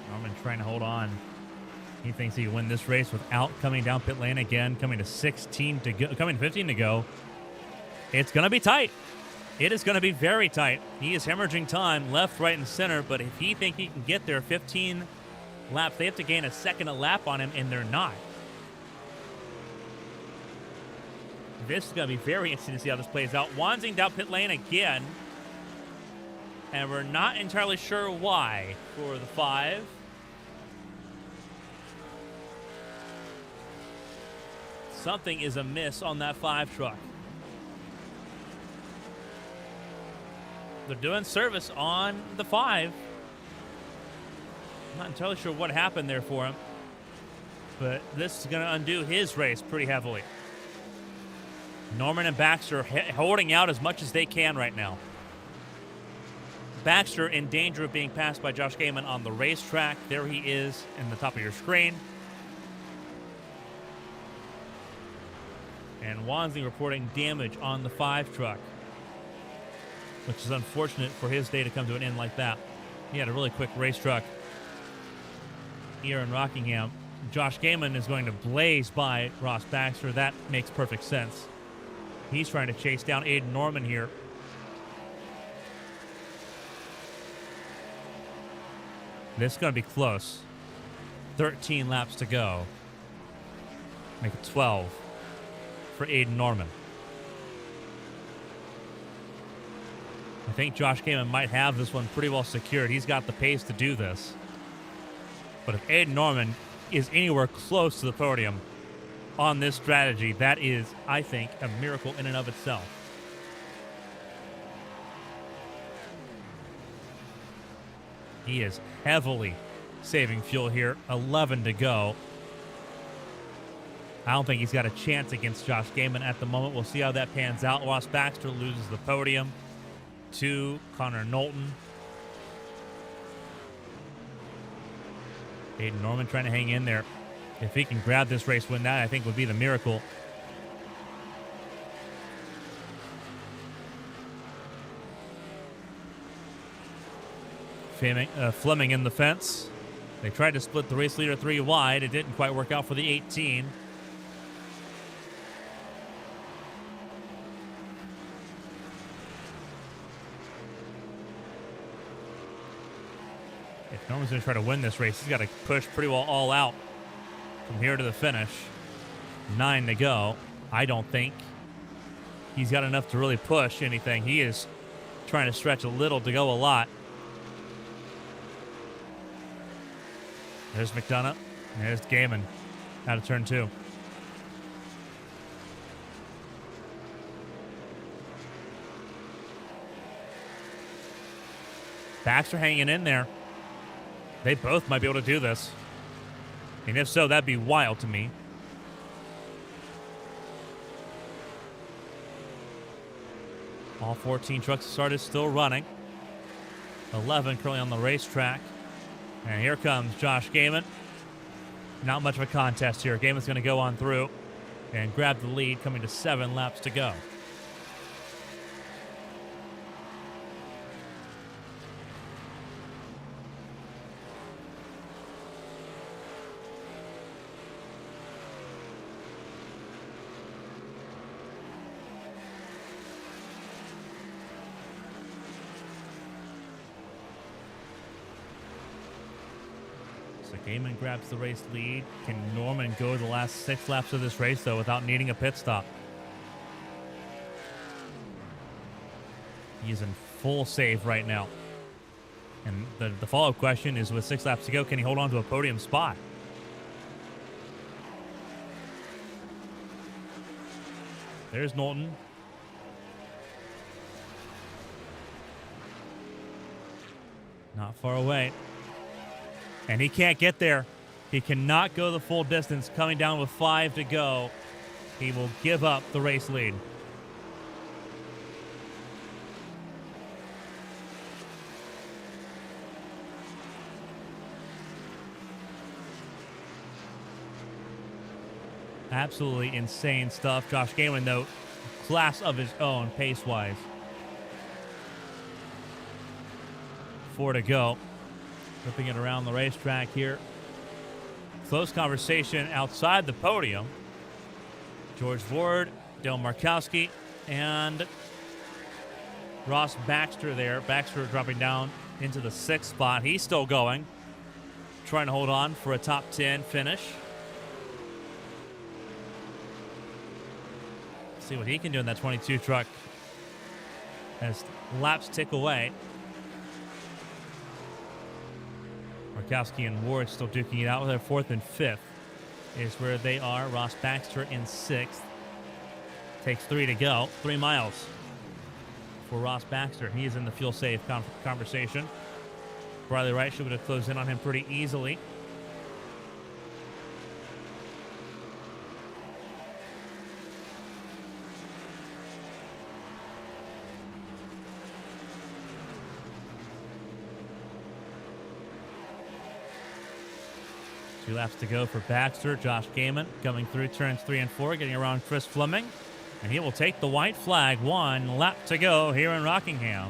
Norman trying to hold on. He thinks he can win this race without coming down pit lane again. Coming to 15 to go. It's going to be tight. It is going to be very tight. He is hemorrhaging time left, right, and center, but if he thinks he can get there 15 laps, they have to gain a second a lap on him, and they're not. This is going to be very interesting to see how this plays out. Wansing down pit lane again, and we're not entirely sure why for the 5. Something is amiss on that 5 truck. They're doing service on the 5. I'm not entirely sure what happened there for him, but this is going to undo his race pretty heavily. Norman and Baxter holding out as much as they can right now. Baxter in danger of being passed by Josh Gaiman on the racetrack. There he is in the top of your screen. And Wansing reporting damage on the 5 truck, which is unfortunate for his day to come to an end like that. He had a really quick race truck here in Rockingham. Josh Gaiman is going to blaze by Ross Baxter. That makes perfect sense. He's trying to chase down Aiden Norman here. This is going to be close. 13 laps to go. Make it 12 for Aiden Norman. I think Josh Kamen might have this one pretty well secured. He's got the pace to do this. But if Aiden Norman is anywhere close to the podium on this strategy, that is, I think, a miracle in and of itself. He is heavily saving fuel here. 11 to go. I don't think he's got a chance against Josh Gaiman at the moment. We'll see how that pans out. Ross Baxter loses the podium to Connor Knowlton. Aiden Norman trying to hang in there. If he can grab this race win, that I think would be the miracle. Fleming in the fence. They tried to split the race leader 3 wide. It didn't quite work out for the 18. If Norman's going to try to win this race, he's got to push pretty well all out from here to the finish. 9 to go. I don't think he's got enough to really push anything. He is trying to stretch a little to go a lot. There's McDonough. There's Gaiman out of turn 2. Baxter hanging in there. They both might be able to do this. And if so, that'd be wild to me. All 14 trucks started still running. 11 currently on the racetrack. And here comes Josh Gaiman. Not much of a contest here. Gaiman's going to go on through and grab the lead, coming to 7 laps to go. Gaiman grabs the race lead. Can Norman go the last 6 laps of this race, though, without needing a pit stop? He's in full save right now. And the follow-up question is, with 6 laps to go, can he hold on to a podium spot? There's Knowlton. Not far away. And he can't get there. He cannot go the full distance. Coming down with 5 to go. He will give up the race lead. Absolutely insane stuff. Josh Gaiman, though, class of his own pace-wise. 4 to go. Flipping it around the racetrack here. Close conversation outside the podium. George Ward, Dale Markowski, and Ross Baxter there. Baxter dropping down into the 6th spot. He's still going. Trying to hold on for a top 10 finish. See what he can do in that 22 truck as laps tick away. Markowski and Ward still duking it out with their 4th and 5th is where they are. Ross Baxter in 6th. Takes 3 to go. 3 miles for Ross Baxter. He is in the fuel save conversation. Riley Wright should be able to close in on him pretty easily. Two laps to go for Baxter. Josh Gaiman coming through turns 3 and 4, getting around Chris Fleming. And he will take the white flag. 1 lap to go here in Rockingham.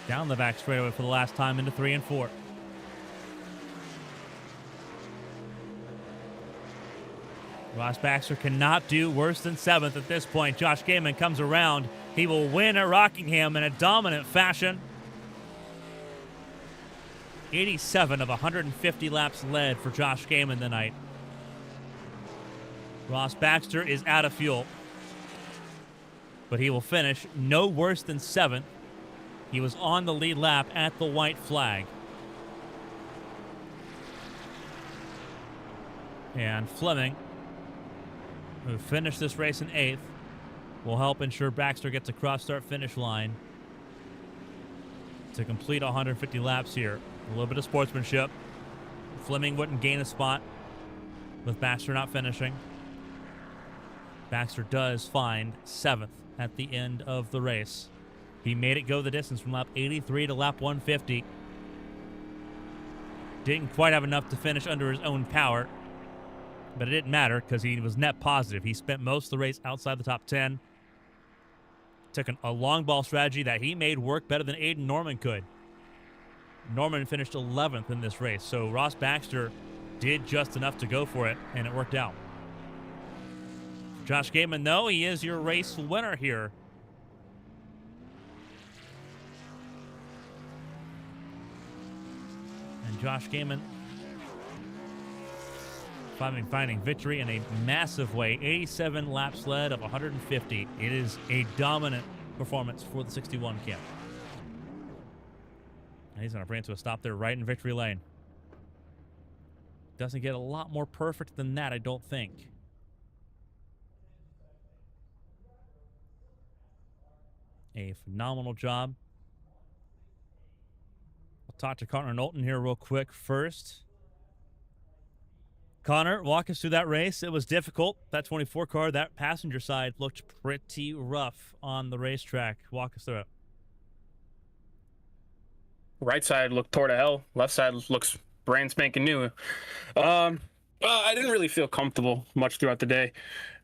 Down the back straightaway for the last time into 3 and 4. Ross Baxter cannot do worse than 7th at this point. Josh Gaiman comes around. He will win at Rockingham in a dominant fashion. 87 of 150 laps led for Josh Gaiman tonight. Ross Baxter is out of fuel, but he will finish no worse than 7th. He was on the lead lap at the white flag. And Fleming, who finished this race in 8th, will help ensure Baxter gets across start-finish line to complete 150 laps here. A little bit of sportsmanship. Fleming wouldn't gain a spot with Baxter not finishing. Baxter does find 7th at the end of the race. He made it go the distance from lap 83 to lap 150. Didn't quite have enough to finish under his own power, but it didn't matter because he was net positive. He spent most of the race outside the top 10. Took a long ball strategy that he made work better than Aiden Norman could. Norman finished 11th in this race, so Ross Baxter did just enough to go for it, and it worked out. Josh Gaiman, though, he is your race winner here. And Josh Gaiman finding victory in a massive way. 87 laps led of 150. It is a dominant performance for the 61 camp. And he's going to bring it to a stop there right in victory lane. Doesn't get a lot more perfect than that, I don't think. A phenomenal job. I'll talk to Connor Knowlton here real quick first. Connor, walk us through that race. It was difficult. That 24 car, that passenger side looked pretty rough on the racetrack. Walk us through it. Right side looked tore to hell. Left side looks brand spanking new. I didn't really feel comfortable much throughout the day.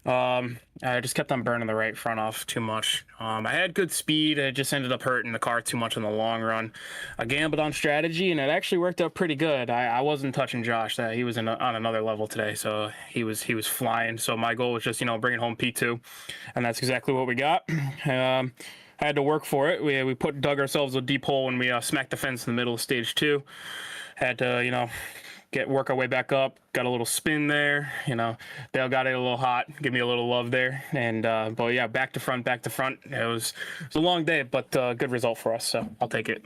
I just kept on burning the right front off too much. I had good speed. It just ended up hurting the car too much in the long run. I gambled on strategy, and it actually worked out pretty good. I wasn't touching Josh. He was on another level today, so he was flying. So my goal was just, bringing home P2, and that's exactly what we got. I had to work for it. We dug ourselves a deep hole when we smacked the fence in the middle of stage 2. Had to, work our way back up. Got a little spin there. Dale got it a little hot. Give me a little love there. And but yeah, back to front. It was a long day, but good result for us. So I'll take it.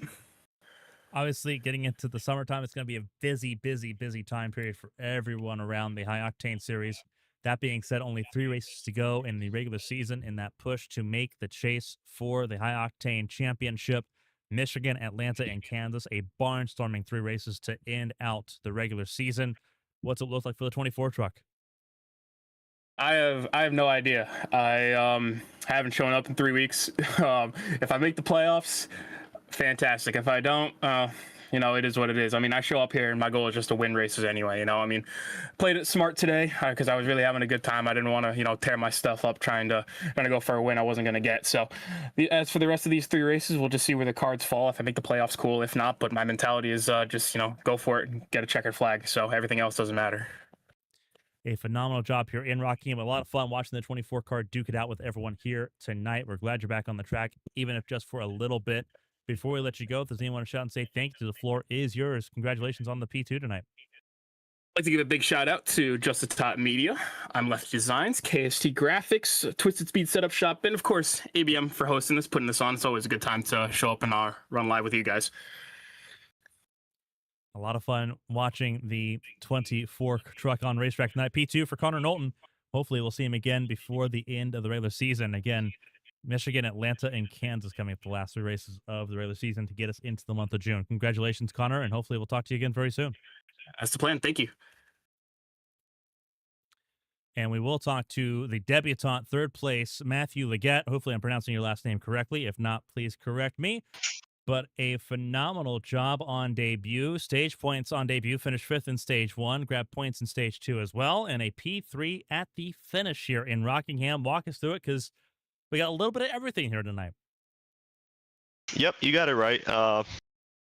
Obviously, getting into the summertime, it's going to be a busy time period for everyone around the High Octane Series. That being said, only 3 races to go in the regular season in that push to make the chase for the High Octane Championship. Michigan, Atlanta, and Kansas, a barnstorming 3 races to end out the regular season. What's it look like for the 24 truck? I have no idea. I haven't shown up in 3 weeks. If I make the playoffs, fantastic. If I don't, it is what it is. I show up here and my goal is just to win races anyway. Played it smart today because I was really having a good time. I didn't want to, tear my stuff up trying to go for a win I wasn't going to get. So as for the rest of these 3 races, we'll just see where the cards fall. If I make the playoffs, cool. If not, but my mentality is just, go for it and get a checkered flag. So everything else doesn't matter. A phenomenal job here in Rockingham. A lot of fun watching the 24 car duke it out with everyone here tonight. We're glad you're back on the track, even if just for a little bit. Before we let you go, if there's anyone want to shout and say thank you, the floor is yours. Congratulations on the P2 tonight. I'd like to give a big shout out to Just the Top Media. I'm Lefty Designs, KST Graphics, Twisted Speed Setup Shop, and of course, ABM for hosting this, putting this on. It's always a good time to show up and run live with you guys. A lot of fun watching the 24 truck on racetrack tonight. P2 for Connor Knowlton. Hopefully we'll see him again before the end of the regular season. Again, Michigan, Atlanta, and Kansas coming up the last 3 races of the regular season to get us into the month of June. Congratulations, Connor, and hopefully we'll talk to you again very soon. That's the plan. Thank you. And we will talk to the debutant 3rd place, Matthew Leggett. Hopefully I'm pronouncing your last name correctly. If not, please correct me. But a phenomenal job on debut. Stage points on debut. Finished 5th in stage 1. Grabbed points in stage 2 as well. And a P3 at the finish here in Rockingham. Walk us through it because we got a little bit of everything here tonight. Yep, you got it right.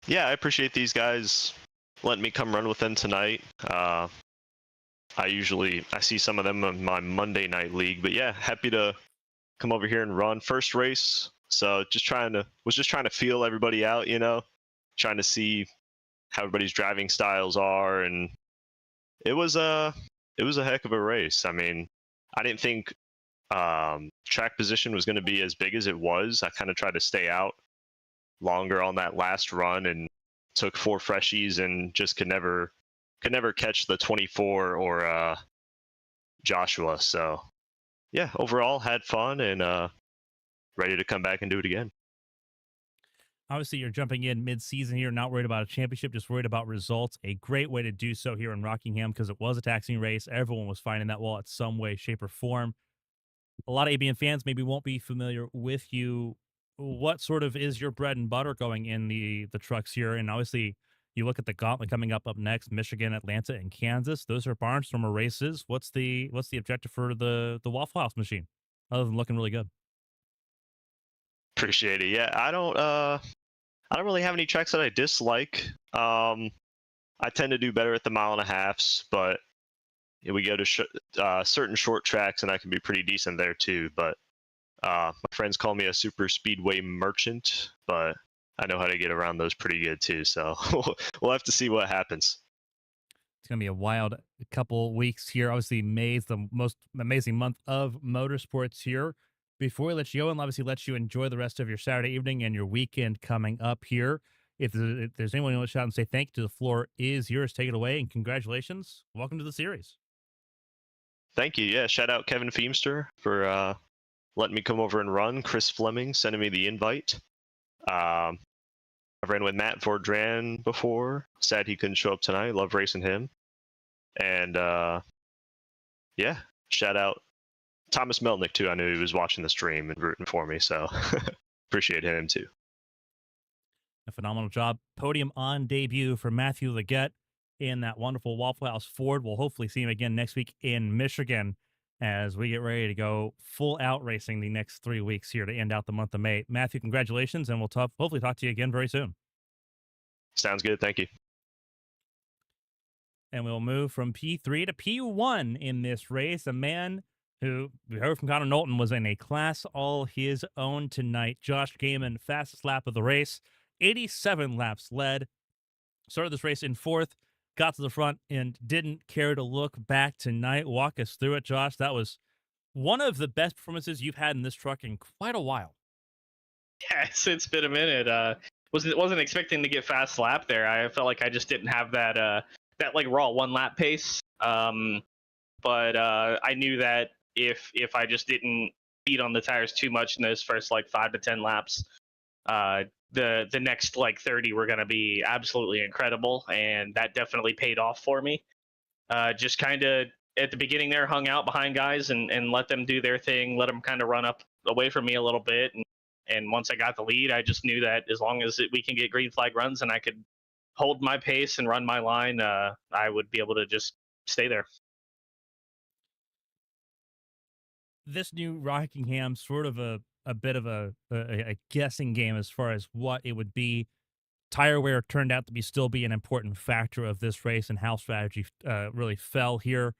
Yeah, I appreciate these guys letting me come run with them tonight. I see some of them in my Monday night league, but yeah, happy to come over here and run. First race, so was just trying to feel everybody out, trying to see how everybody's driving styles are, and it was a heck of a race. I mean, I didn't think track position was going to be as big as it was. I kind of tried to stay out longer on that last run and took 4 freshies and just could never catch the 24 or Joshua. So yeah, overall had fun and ready to come back and do it again. Obviously, you're jumping in mid-season here, not worried about a championship, just worried about results. A great way to do so here in Rockingham because it was a taxing race. Everyone was finding that wall at some way, shape, or form. A lot of ABN fans maybe won't be familiar with you. What sort of is your bread and butter going in the trucks here? And obviously, you look at the gauntlet coming up next: Michigan, Atlanta, and Kansas. Those are barnstormer races. What's the objective for the Waffle House machine, other than looking really good? Appreciate it. Yeah, I don't really have any tracks that I dislike. I tend to do better at the 1.5 miles, but we go to certain short tracks, and I can be pretty decent there too. But my friends call me a super speedway merchant, but I know how to get around those pretty good too. So we'll have to see what happens. It's going to be a wild couple weeks here. Obviously, May is the most amazing month of motorsports here. Before we let you go, and obviously let you enjoy the rest of your Saturday evening and your weekend coming up here, if there's anyone you want to shout and say thank you to, the floor is yours. Take it away, and congratulations. Welcome to the series. Thank you. Yeah, shout out Kevin Feemster for letting me come over and run. Chris Fleming sending me the invite. I've ran with Matt Vordran before. Sad he couldn't show up tonight. Love racing him. And yeah, shout out Thomas Melnick too. I knew he was watching the stream and rooting for me, so appreciate him too. A phenomenal job. Podium on debut for Matthew Leggett in that wonderful Waffle House Ford. We'll hopefully see him again next week in Michigan as we get ready to go full out racing the next 3 weeks here to end out the month of May. Matthew, congratulations, and we'll hopefully talk to you again very soon. Sounds good. Thank you. And we'll move from P3 to P1 in this race. A man who we heard from Connor Knowlton was in a class all his own tonight. Josh Gaiman, fastest lap of the race, 87 laps led. Started this race in 4th, got to the front, and didn't care to look back tonight. Walk us through it, Josh. That was one of the best performances you've had in this truck in quite a while. Yeah, it's been a minute. Wasn't expecting to get fast lap there. I felt like I just didn't have that like raw 1 lap pace. But I knew that if I just didn't beat on the tires too much in those first like 5 to 10 laps, the next like 30 were going to be absolutely incredible, and that definitely paid off for me. Just kind of at the beginning there hung out behind guys and let them do their thing, let them kind of run up away from me a little bit, and once I got the lead, I just knew that as long as we can get green flag runs and I could hold my pace and run my line, I would be able to just stay there. This new Rockingham, sort of a bit of a guessing game as far as what it would be. Tire wear turned out to still be an important factor of this race and how strategy really fell here.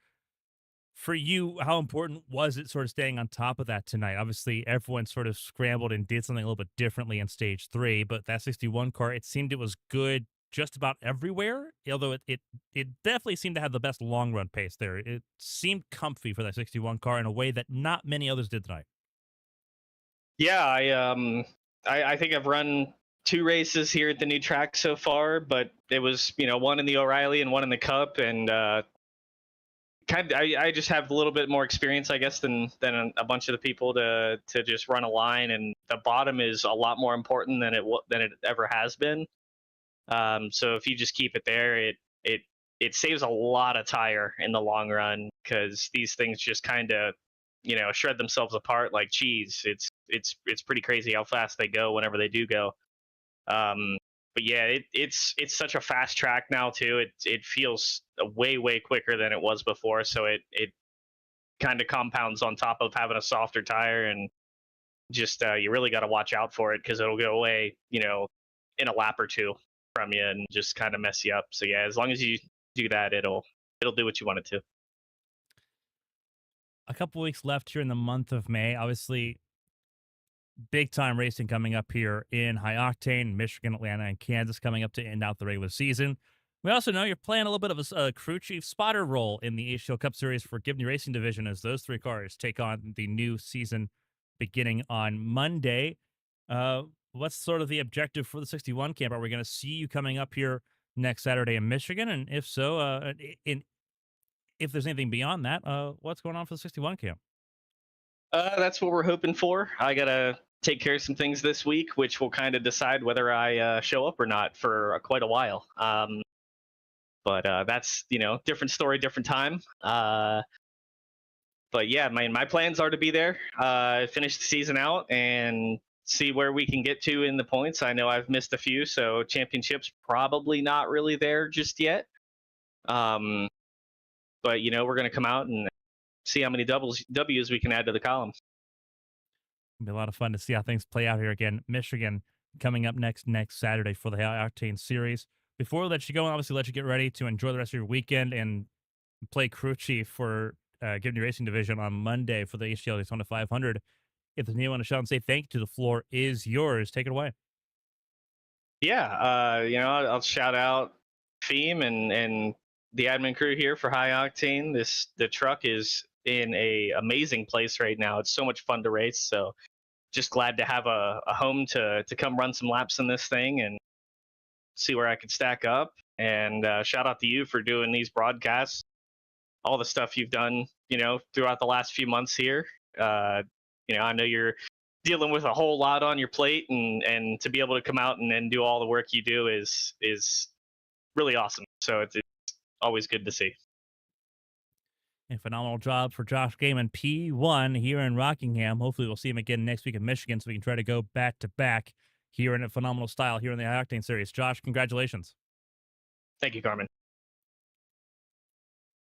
For you, how important was it sort of staying on top of that tonight? Obviously, everyone sort of scrambled and did something a little bit differently in stage 3, but that 61 car, it seemed it was good just about everywhere, although it definitely seemed to have the best long run pace there. It seemed comfy for that 61 car in a way that not many others did tonight. Yeah, I think I've run 2 races here at the new track so far, but it was, one in the O'Reilly and one in the Cup, and I just have a little bit more experience, I guess, than a bunch of the people to just run a line, and the bottom is a lot more important than it ever has been. So if you just keep it there, it saves a lot of tire in the long run, because these things just kind of, shred themselves apart like cheese. It's pretty crazy how fast they go whenever they do go. But yeah, it's such a fast track now too. It feels way quicker than it was before. So it kind of compounds on top of having a softer tire, and just you really got to watch out for it, because it'll go away, in a lap or 2 from you and just kind of mess you up. So yeah, as long as you do that, it'll do what you want it to. A couple weeks left here in the month of May. Obviously, big time racing coming up here in High Octane, Michigan, Atlanta, and Kansas coming up to end out the regular season. We also know you're playing a little bit of a crew chief spotter role in the HTL Cup Series for Gibney Racing Division as those three cars take on the new season beginning on Monday. What's sort of the objective for the 61 camp? Are we going to see you coming up here next Saturday in Michigan? And if so, if there's anything beyond that, what's going on for the 61 camp? That's what we're hoping for. I gotta take care of some things this week, which will kind of decide whether I show up or not for quite a while. But that's different story, different time. But yeah, my plans are to be there, finish the season out, and see where we can get to in the points. I know I've missed a few, so championships probably not really there just yet. But we're gonna come out and see how many W's we can add to the column. It'll be a lot of fun to see how things play out here again. Michigan coming up next Saturday for the High Octane Series. Before we let you go, and obviously let you get ready to enjoy the rest of your weekend and play crew chief for Gibney Racing Division on Monday for the HTL Daytona 500. If there's anyone you want to shout and say thank you to, the floor is yours. Take it away. Yeah, I'll shout out Theme and the admin crew here for High Octane. The truck is in a amazing place right now. It's so much fun to race. So just glad to have a home to come run some laps in this thing and see where I could stack up. And shout out to you for doing these broadcasts, all the stuff you've done, throughout the last few months here. I know you're dealing with a whole lot on your plate, and to be able to come out and do all the work you do is really awesome. So it's always good to see. A phenomenal job for Josh Gaiman, P1 here in Rockingham. Hopefully we'll see him again next week in Michigan so we can try to go back to back here in a phenomenal style here in the High Octane Series. Josh, congratulations. Thank you, Carmen.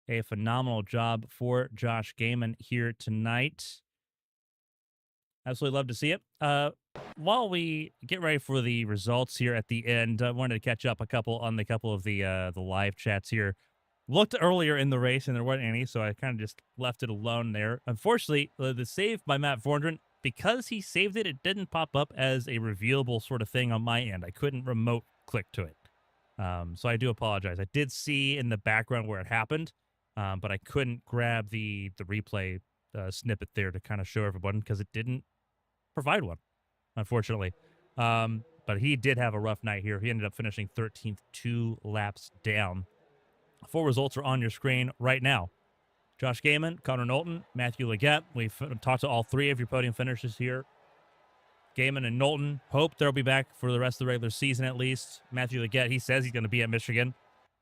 A phenomenal job for Josh Gaiman here tonight. Absolutely love to see it. While we get ready for the results here at the end, I wanted to catch up a couple of the live chats here. Looked earlier in the race and there weren't any, so I kind of just left it alone there. Unfortunately, the save by Matt Vordran, because he saved it, it didn't pop up as a revealable sort of thing on my end. I couldn't remote click to it. So I do apologize. I did see in the background where it happened, but I couldn't grab the replay snippet there to kind of show everyone because it didn't provide one, unfortunately. But he did have a rough night here. He ended up finishing 13th, 2 laps down. Full results are on your screen right now. Josh Gaiman, Connor Knowlton, Matthew Leggett. We've talked to all three of your podium finishers here. Gaiman and Knowlton hope they'll be back for the rest of the regular season at least. Matthew Leggett, he says he's going to be at Michigan.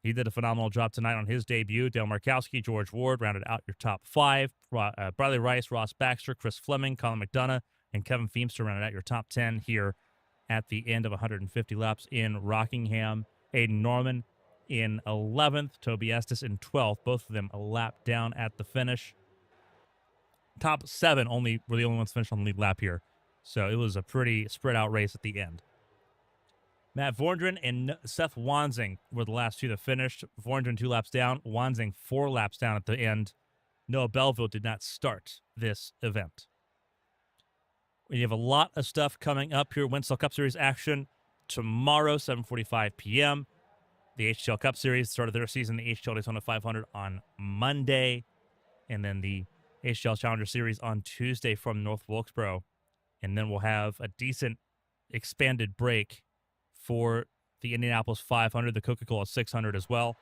He did a phenomenal job tonight on his debut. Dale Markowski, George Ward rounded out your top 5. Bradley Rice, Ross Baxter, Chris Fleming, Colin McDonough, and Kevin Feemster rounded out your top 10 here at the end of 150 laps in Rockingham. Aiden Norman in 11th, Toby Estes in 12th, both of them a lap down at the finish. Top 7 were the only ones finished on the lead lap here, so it was a pretty spread out race at the end. Matt Vordran and Seth Wansing were the last two that finished. Vordran 2 laps down, Wansing 4 laps down at the end. Noah Belleville did not start this event. We have a lot of stuff coming up here. Winslow Cup Series action tomorrow, 7:45 p.m. The HTL Cup Series started their season, the HTL Daytona 500 on Monday, and then the HTL Challenger Series on Tuesday from North Wilkesboro. And then we'll have a decent expanded break for the Indianapolis 500, the Coca-Cola 600 as well,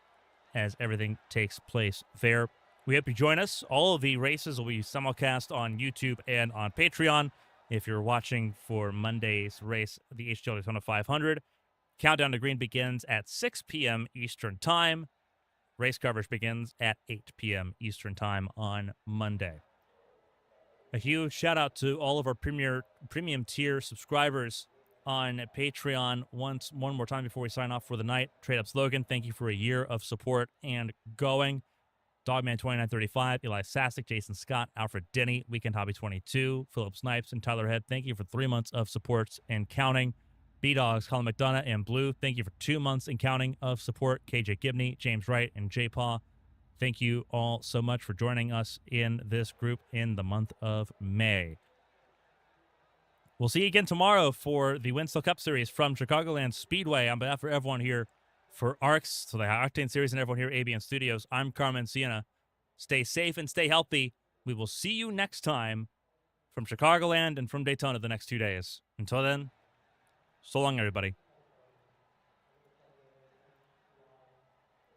as everything takes place there. We hope you join us. All of the races will be simulcast on YouTube and on Patreon. If you're watching for Monday's race, the HTL Daytona 500, Countdown to Green begins at 6 p.m. Eastern Time. Race coverage begins at 8 p.m. Eastern Time on Monday. A huge shout out to all of our premium tier subscribers on Patreon. One more time before we sign off for the night. Trade Ups Logan, thank you for a year of support and going. Dogman2935, Eli Sassick, Jason Scott, Alfred Denny, Weekend Hobby 22, Philip Snipes, and Tyler Head, thank you for 3 months of support and counting. B-Dogs, Colin McDonough, and Blue, thank you for 2 months and counting of support. KJ Gibney, James Wright, and J. Paw, thank you all so much for joining us in this group in the month of May. We'll see you again tomorrow for the Windsell Cup Series from Chicagoland Speedway. On behalf of everyone here for ARCS, so the Octane Series, and everyone here at ABN Studios, I'm Carmen, Sienna. Stay safe and stay healthy. We will see you next time from Chicagoland and from Daytona the next 2 days. Until then, so long, everybody.